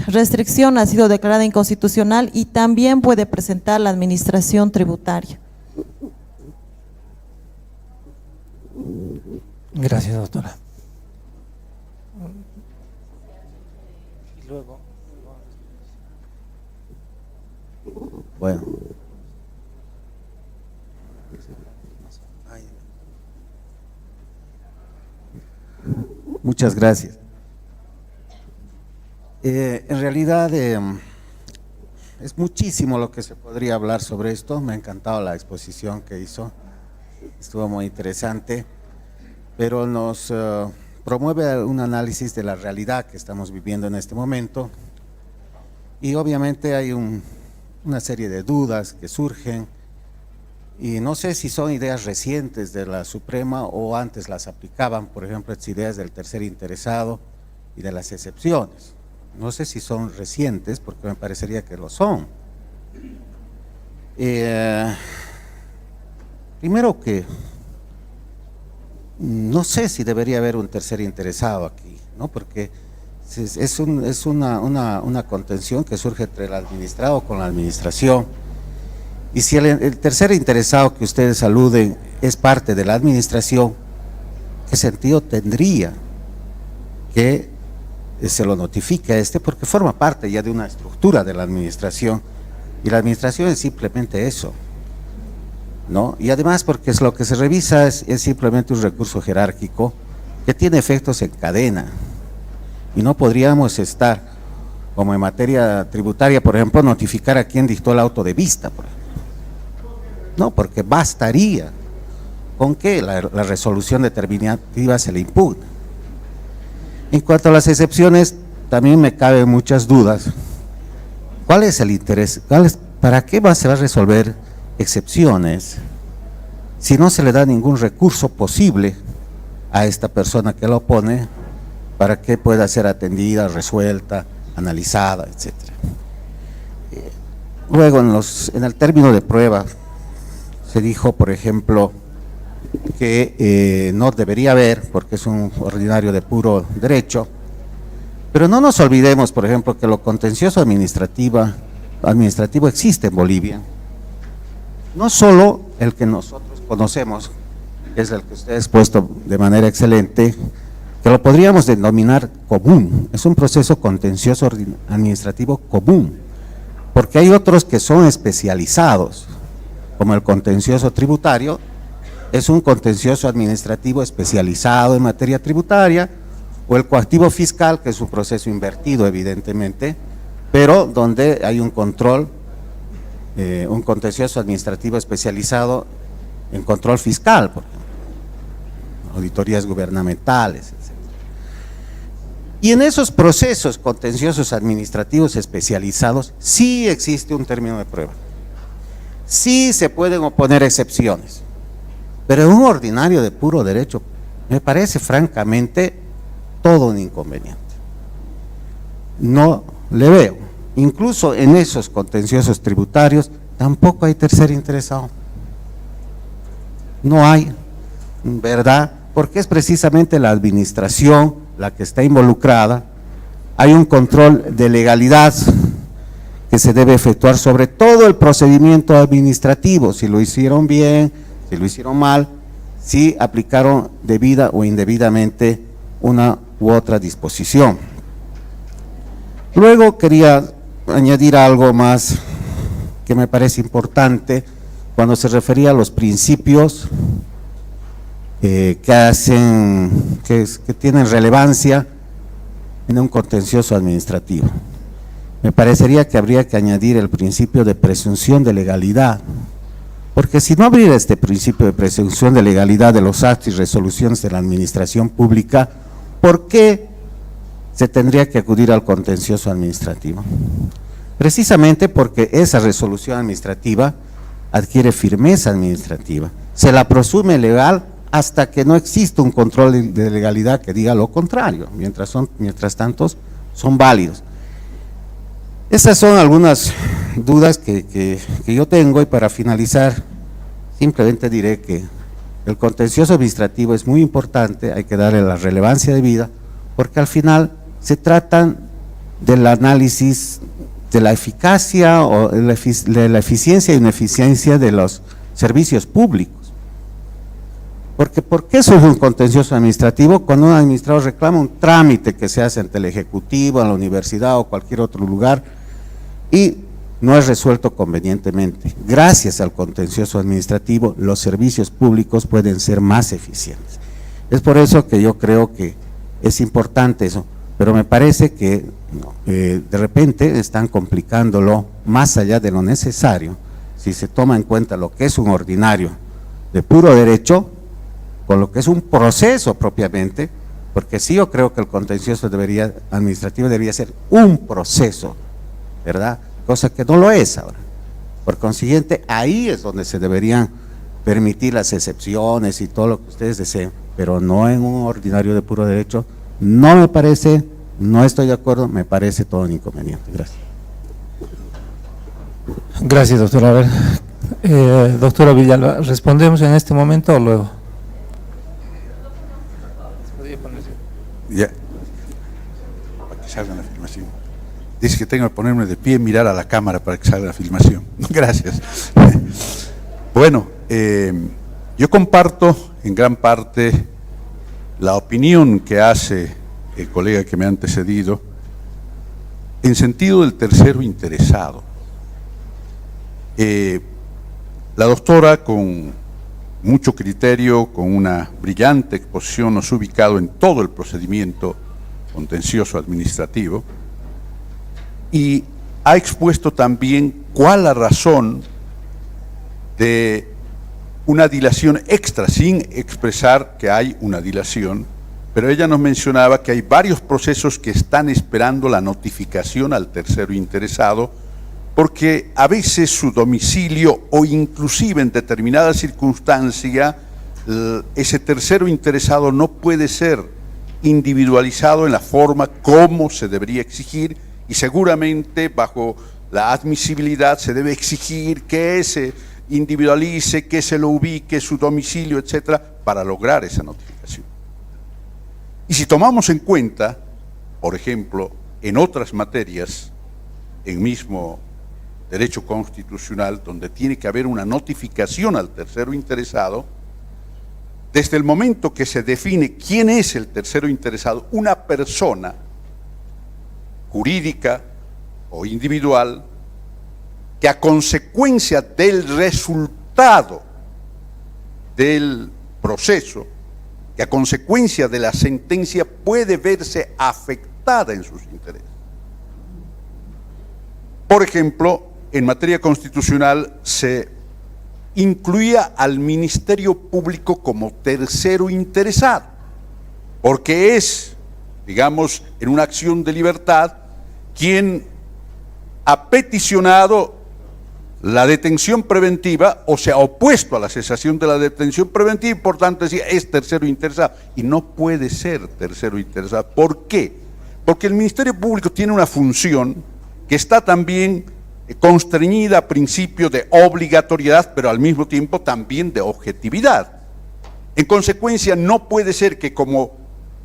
restricción ha sido declarada inconstitucional y también puede presentar la Administración Tributaria.
Gracias, doctora.
Bueno. Muchas gracias. En realidad es muchísimo lo que se podría hablar sobre esto. Me ha encantado la exposición que hizo, estuvo muy interesante, pero nos promueve un análisis de la realidad que estamos viviendo en este momento, y obviamente hay una serie de dudas que surgen, y no sé si son ideas recientes de la Suprema o antes las aplicaban, por ejemplo, estas ideas del tercer interesado y de las excepciones. No sé si son recientes, porque me parecería que lo son. Primero que no sé si debería haber un tercer interesado aquí, ¿no? Porque es una contención que surge entre el administrado con la administración, y si el tercer interesado que ustedes aluden es parte de la administración, ¿qué sentido tendría que se lo notifique a porque forma parte ya de una estructura de la administración, y la administración es simplemente eso, ¿no? Y además porque lo que se revisa es simplemente un recurso jerárquico que tiene efectos en cadena, y no podríamos estar, como en materia tributaria, por ejemplo, notificar a quien dictó el auto de vista, por ejemplo. No, porque bastaría con que la resolución determinativa se le impugna. En cuanto a las excepciones, también me caben muchas dudas. ¿Cuál es el interés? ¿Para qué se va a resolver excepciones si no se le da ningún recurso posible a esta persona que lo pone para que pueda ser atendida, resuelta, analizada, etcétera? Luego, en el término de prueba, se dijo, por ejemplo, que no debería haber, porque es un ordinario de puro derecho, pero no nos olvidemos, por ejemplo, que lo contencioso administrativo existe en Bolivia, no solo el que nosotros conocemos es el que usted ha expuesto de manera excelente, que lo podríamos denominar común, es un proceso contencioso administrativo común, porque hay otros que son especializados, como el contencioso tributario, es un contencioso administrativo especializado en materia tributaria, o el coactivo fiscal, que es un proceso invertido evidentemente, pero donde hay un control, un contencioso administrativo especializado en control fiscal, por ejemplo, auditorías gubernamentales, etc. Y en esos procesos contenciosos administrativos especializados sí existe un término de prueba, sí se pueden oponer excepciones, pero en un ordinario de puro derecho me parece francamente todo un inconveniente. No le veo, incluso en esos contenciosos tributarios tampoco hay tercer interesado, no hay, ¿verdad? Porque es precisamente la administración la que está involucrada, hay un control de legalidad que se debe efectuar sobre todo el procedimiento administrativo, si lo hicieron bien, si lo hicieron mal, si aplicaron debida o indebidamente una u otra disposición. Luego quería añadir algo más que me parece importante cuando se refería a los principios que tienen relevancia en un contencioso administrativo. Me parecería que habría que añadir el principio de presunción de legalidad, porque si no hubiera este principio de presunción de legalidad de los actos y resoluciones de la administración pública, ¿por qué se tendría que acudir al contencioso administrativo? Precisamente porque esa resolución administrativa adquiere firmeza administrativa, se la presume legal hasta que no exista un control de legalidad que diga lo contrario, mientras tanto son válidos. Esas son algunas dudas que yo tengo, y para finalizar simplemente diré que el contencioso administrativo es muy importante, hay que darle la relevancia debida, porque al final se tratan del análisis de la eficacia o de la eficiencia y ineficiencia de los servicios públicos. Porque ¿por qué surge un contencioso administrativo? Cuando un administrador reclama un trámite que se hace ante el Ejecutivo, en la universidad o cualquier otro lugar y no es resuelto convenientemente. Gracias al contencioso administrativo, los servicios públicos pueden ser más eficientes. Es por eso que yo creo que es importante eso, pero me parece que de repente están complicándolo más allá de lo necesario, si se toma en cuenta lo que es un ordinario de puro derecho, con lo que es un proceso propiamente, porque sí yo creo que el contencioso administrativo debería ser un proceso, ¿verdad? Cosa que no lo es ahora. Por consiguiente, ahí es donde se deberían permitir las excepciones y todo lo que ustedes deseen, pero no en un ordinario de puro derecho. No me parece, no estoy de acuerdo, me parece todo un inconveniente. Gracias.
Gracias, doctora. A ver, doctora Villalba, ¿respondemos en este momento o luego?
Ya, para que salga la filmación. Dice que tengo que ponerme de pie y mirar a la cámara para que salga la filmación. Gracias. Bueno, yo comparto en gran parte la opinión que hace el colega que me ha antecedido en sentido del tercero interesado. La doctora, con mucho criterio, con una brillante exposición, nos ha ubicado en todo el procedimiento contencioso administrativo y ha expuesto también cuál la razón de una dilación extra, sin expresar que hay una dilación, pero ella nos mencionaba que hay varios procesos que están esperando la notificación al tercero interesado, porque a veces su domicilio o inclusive en determinada circunstancia ese tercero interesado no puede ser individualizado en la forma como se debería exigir, y seguramente bajo la admisibilidad se debe exigir que se individualice, que se lo ubique, su domicilio, etcétera, para lograr esa notificación. Y si tomamos en cuenta, por ejemplo, en otras materias, en mismo derecho constitucional, donde tiene que haber una notificación al tercero interesado, desde el momento que se define quién es el tercero interesado, una persona jurídica o individual que a consecuencia del resultado del proceso, que a consecuencia de la sentencia puede verse afectada en sus intereses. Por ejemplo, en materia constitucional se incluía al Ministerio Público como tercero interesado, porque es, digamos, en una acción de libertad, quien ha peticionado la detención preventiva o se ha opuesto a la cesación de la detención preventiva y por tanto decía, es tercero interesado. Y no puede ser tercero interesado. ¿Por qué? Porque el Ministerio Público tiene una función que está también constreñida a principio de obligatoriedad, pero al mismo tiempo también de objetividad. En consecuencia, no puede ser que como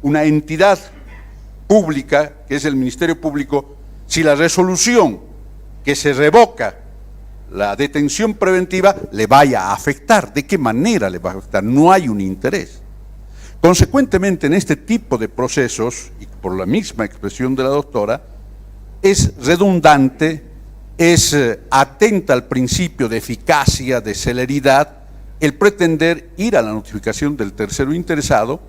una entidad pública, que es el Ministerio Público, si la resolución que se revoca la detención preventiva le vaya a afectar. ¿De qué manera le va a afectar? No hay un interés. Consecuentemente, en este tipo de procesos, y por la misma expresión de la doctora, es redundante, es atenta al principio de eficacia, de celeridad, el pretender ir a la notificación del tercero interesado,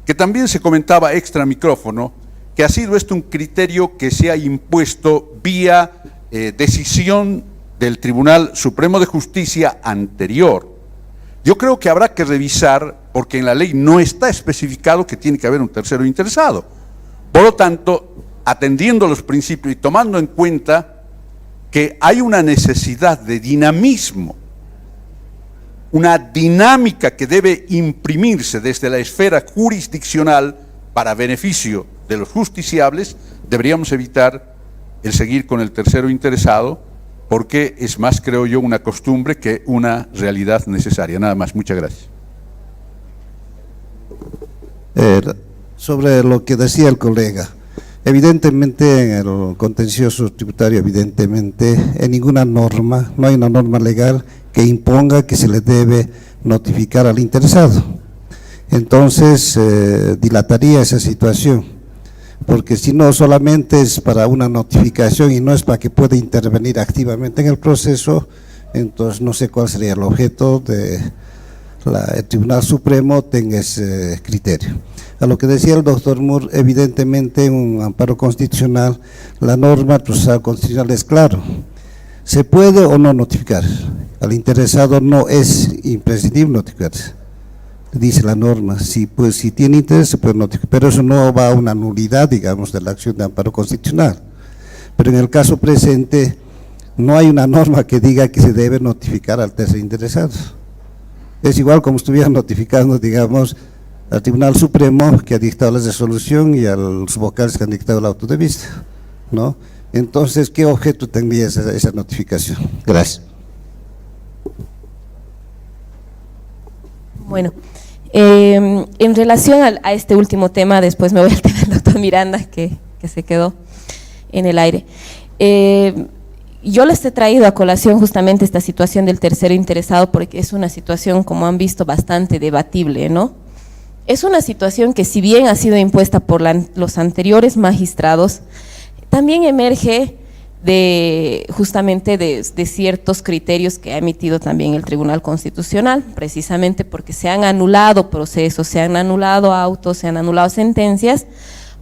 que también se comentaba extra micrófono, que ha sido un criterio que se ha impuesto vía decisión del Tribunal Supremo de Justicia anterior. Yo creo que habrá que revisar, porque en la ley no está especificado que tiene que haber un tercero interesado. Por lo tanto, atendiendo los principios y tomando en cuenta que hay una necesidad de dinamismo, una dinámica que debe imprimirse desde la esfera jurisdiccional para beneficio de los justiciables, deberíamos evitar el seguir con el tercero interesado, porque es más, creo yo, una costumbre que una realidad necesaria. Nada más, muchas gracias.
Sobre lo que decía el colega, evidentemente en el contencioso tributario, evidentemente en ninguna norma, no hay una norma legal que imponga que se le debe notificar al interesado. Entonces dilataría esa situación, porque si no solamente es para una notificación y no es para que pueda intervenir activamente en el proceso, entonces no sé cuál sería el objeto de el Tribunal Supremo tenga ese criterio. A lo que decía el doctor Moore, evidentemente en un amparo constitucional, la norma procesal constitucional es claro, se puede o no notificar, al interesado no es imprescindible notificarse. Dice la norma, si tiene interés se puede notificar, pero eso no va a una nulidad, digamos, de la acción de amparo constitucional. Pero en el caso presente, no hay una norma que diga que se debe notificar al tercer interesado. Es igual como estuvieran notificando, digamos, al Tribunal Supremo que ha dictado la resolución y a los vocales que han dictado el auto de vista, ¿no? Entonces, ¿qué objeto tendría esa notificación? Gracias.
Bueno, en relación a este último tema, después me voy al tema del doctor Miranda, que se quedó en el aire. Yo les he traído a colación justamente esta situación del tercero interesado, porque es una situación, como han visto, bastante debatible, ¿no? Es una situación que, si bien ha sido impuesta por los anteriores magistrados, también emerge justamente de ciertos criterios que ha emitido también el Tribunal Constitucional, precisamente porque se han anulado procesos, se han anulado autos, se han anulado sentencias,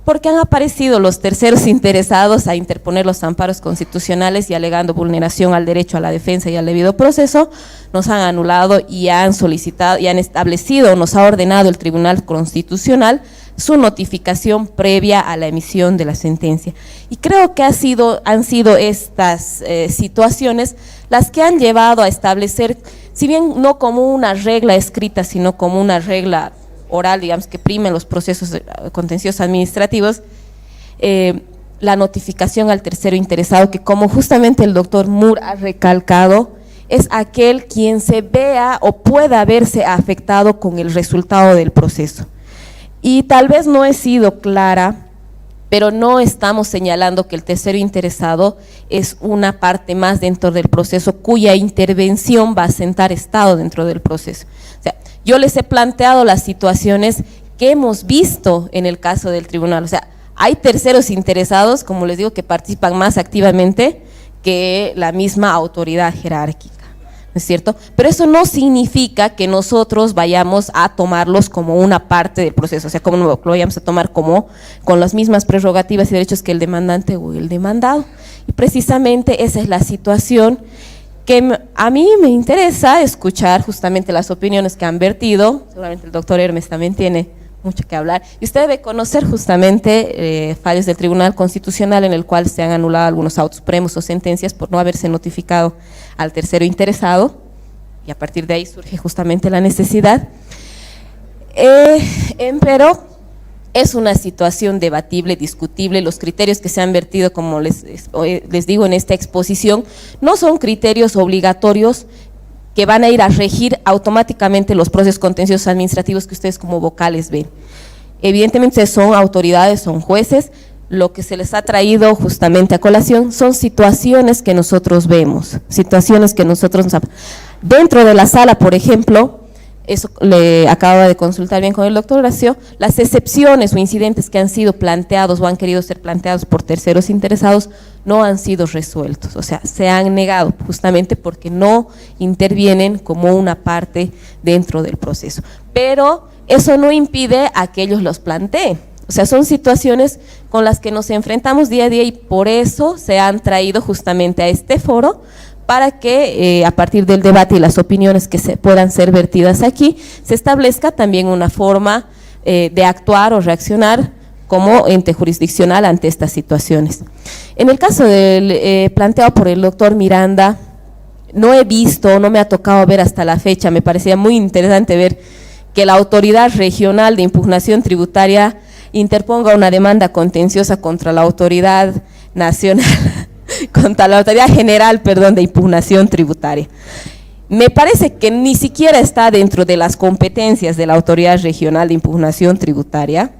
porque han aparecido los terceros interesados a interponer los amparos constitucionales y alegando vulneración al derecho a la defensa y al debido proceso, nos han anulado y han solicitado y han establecido, nos ha ordenado el Tribunal Constitucional su notificación previa a la emisión de la sentencia. Y creo que han sido estas situaciones las que han llevado a establecer, si bien no como una regla escrita, sino como una regla oral, digamos, que prime los procesos contenciosos administrativos, la notificación al tercero interesado, que como justamente el doctor Moore ha recalcado, es aquel quien se vea o pueda verse afectado con el resultado del proceso. Y tal vez no he sido clara pero no estamos señalando que el tercero interesado es una parte más dentro del proceso cuya intervención va a sentar Estado dentro del proceso. O sea, yo les he planteado las situaciones que hemos visto en el caso del tribunal, o sea, hay terceros interesados, como les digo, que participan más activamente que la misma autoridad jerárquica, ¿no es cierto? Pero eso no significa que nosotros vayamos a tomarlos como una parte del proceso, o sea, como lo vayamos a tomar como con las mismas prerrogativas y derechos que el demandante o el demandado. Y precisamente esa es la situación que a mí me interesa escuchar justamente las opiniones que han vertido, seguramente el doctor Hermes también tiene mucho que hablar, y usted debe conocer justamente fallos del Tribunal Constitucional en el cual se han anulado algunos autos supremos o sentencias por no haberse notificado al tercero interesado, y a partir de ahí surge justamente la necesidad. Pero es una situación debatible, discutible, los criterios que se han vertido, como les digo en esta exposición, no son criterios obligatorios que van a ir a regir automáticamente los procesos contenciosos administrativos que ustedes como vocales ven. Evidentemente son autoridades, son jueces, lo que se les ha traído justamente a colación son situaciones que nosotros vemos, situaciones que nosotros dentro de la sala, por ejemplo, eso le acaba de consultar bien con el doctor Horacio, las excepciones o incidentes que han sido planteados o han querido ser planteados por terceros interesados no han sido resueltos, o sea, se han negado justamente porque no intervienen como una parte dentro del proceso, pero eso no impide a que ellos los planteen, o sea, son situaciones con las que nos enfrentamos día a día y por eso se han traído justamente a este foro para que a partir del debate y las opiniones que se puedan ser vertidas aquí, se establezca también una forma de actuar o reaccionar como ente jurisdiccional ante estas situaciones. En el caso del planteado por el doctor Miranda, no he visto, no me ha tocado ver hasta la fecha, me parecía muy interesante ver que la Autoridad Regional de Impugnación Tributaria interponga una demanda contenciosa contra la Autoridad Nacional, contra la Autoridad General, perdón, de Impugnación Tributaria. Me parece que ni siquiera está dentro de las competencias de la Autoridad Regional de Impugnación Tributaria,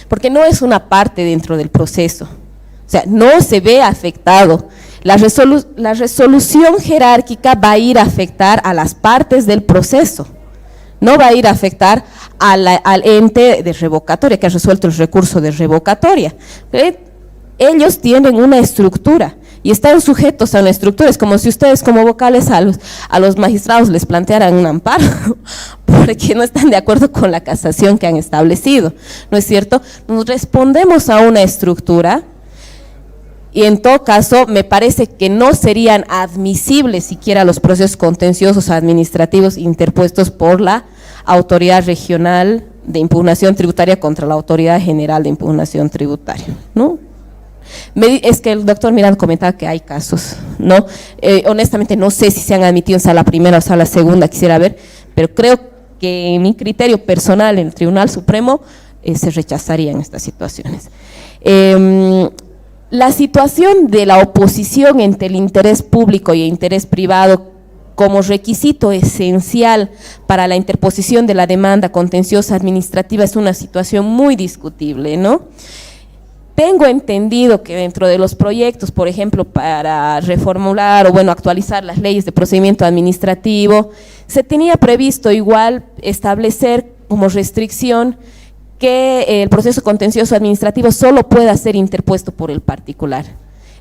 porque no es una parte dentro del proceso, o sea, no se ve afectado. La resolución jerárquica va a ir a afectar a las partes del proceso, no va a ir a afectar al ente de revocatoria que ha resuelto el recurso de revocatoria. Ellos tienen una estructura y están sujetos a una estructura, es como si ustedes como vocales a los magistrados les plantearan un amparo, porque no están de acuerdo con la casación que han establecido, ¿no es cierto? Nos respondemos a una estructura y en todo caso me parece que no serían admisibles siquiera los procesos contenciosos administrativos interpuestos por la Autoridad Regional de Impugnación Tributaria contra la Autoridad General de Impugnación Tributaria, ¿no? Es que el doctor Miranda comentaba que hay casos, ¿no? Honestamente no sé si se han admitido en sala primera o sala segunda, quisiera ver, pero creo que en mi criterio personal en el Tribunal Supremo se rechazarían estas situaciones. La situación de la oposición entre el interés público y el interés privado como requisito esencial para la interposición de la demanda contenciosa administrativa es una situación muy discutible, ¿no? Tengo entendido que dentro de los proyectos, por ejemplo, para reformular o bueno, actualizar las leyes de procedimiento administrativo, se tenía previsto igual establecer como restricción que el proceso contencioso administrativo solo pueda ser interpuesto por el particular.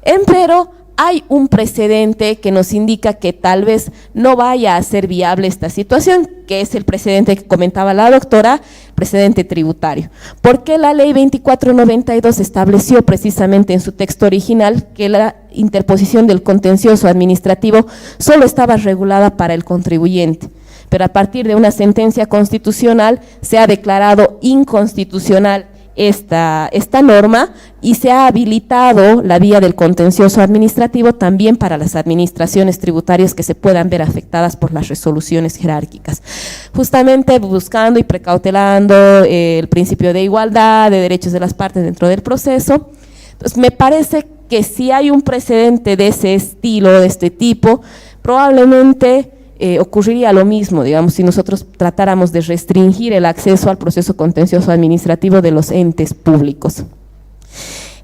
Empero, hay un precedente que nos indica que tal vez no vaya a ser viable esta situación, que es el precedente que comentaba la doctora, precedente tributario. Porque la ley 2492 estableció precisamente en su texto original que la interposición del contencioso administrativo solo estaba regulada para el contribuyente, pero a partir de una sentencia constitucional se ha declarado inconstitucional esta norma y se ha habilitado la vía del contencioso administrativo también para las administraciones tributarias que se puedan ver afectadas por las resoluciones jerárquicas, justamente buscando y precautelando el principio de igualdad, de derechos de las partes dentro del proceso. Entonces, me parece que si hay un precedente de ese estilo, de este tipo, probablemente ocurriría lo mismo, digamos, si nosotros tratáramos de restringir el acceso al proceso contencioso administrativo de los entes públicos.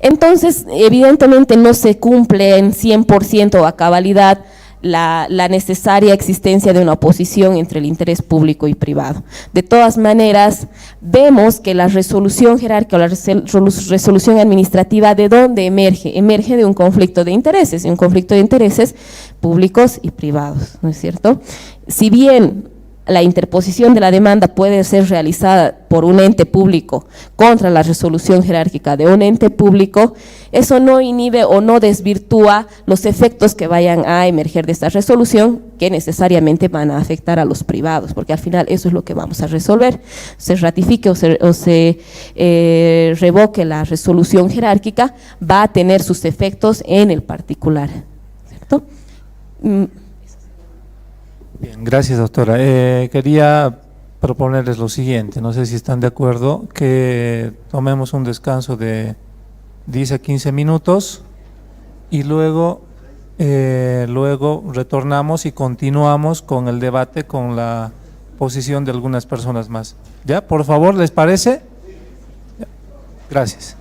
Entonces, evidentemente no se cumple en 100% a cabalidad la necesaria existencia de una oposición entre el interés público y privado. De todas maneras, vemos que la resolución jerárquica o la resolución administrativa, ¿de dónde emerge? Emerge de un conflicto de intereses públicos y privados, ¿no es cierto? Si bien la interposición de la demanda puede ser realizada por un ente público contra la resolución jerárquica de un ente público, eso no inhibe o no desvirtúa los efectos que vayan a emerger de esta resolución, que necesariamente van a afectar a los privados, porque al final eso es lo que vamos a resolver. Se ratifique o se revoque la resolución jerárquica, va a tener sus efectos en el particular, ¿cierto?
Bien, gracias, doctora. Quería proponerles lo siguiente, no sé si están de acuerdo, que tomemos un descanso de 10 a 15 minutos y luego retornamos y continuamos con el debate con la posición de algunas personas más. ¿Ya? Por favor, ¿les parece? Gracias.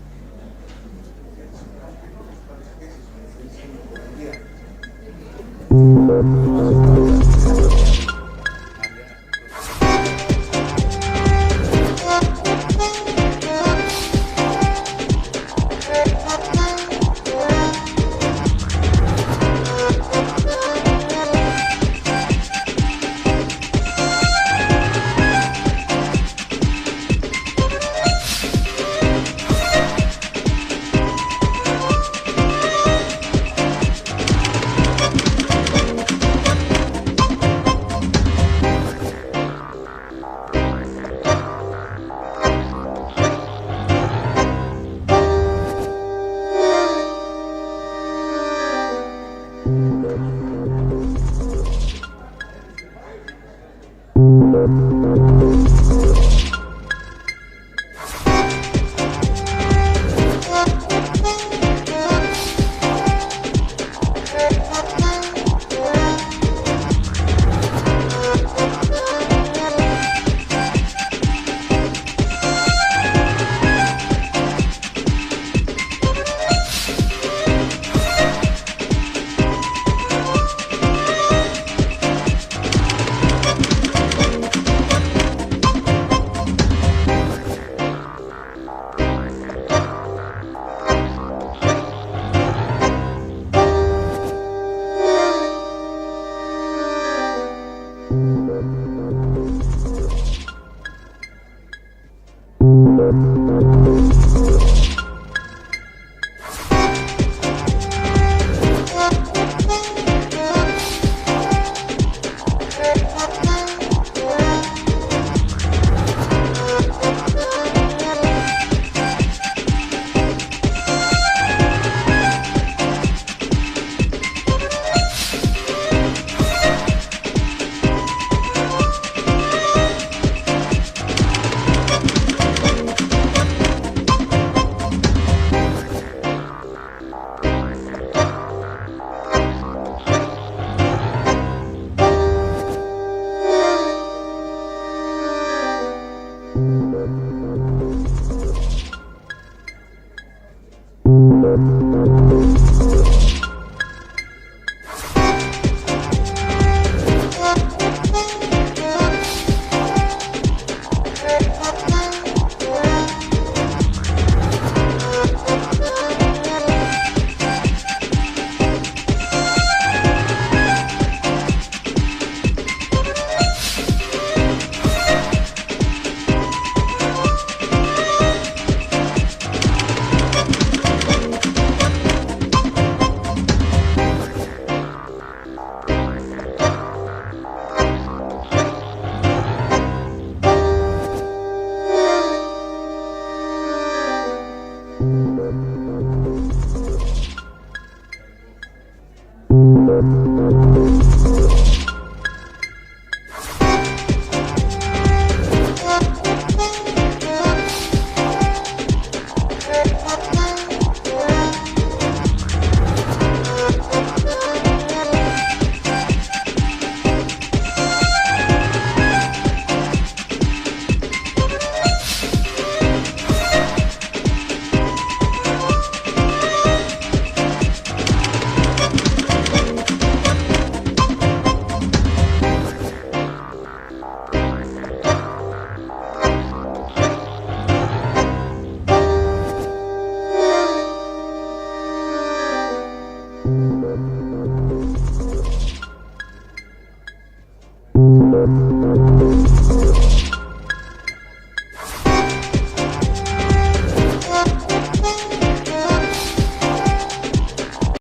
Gracias.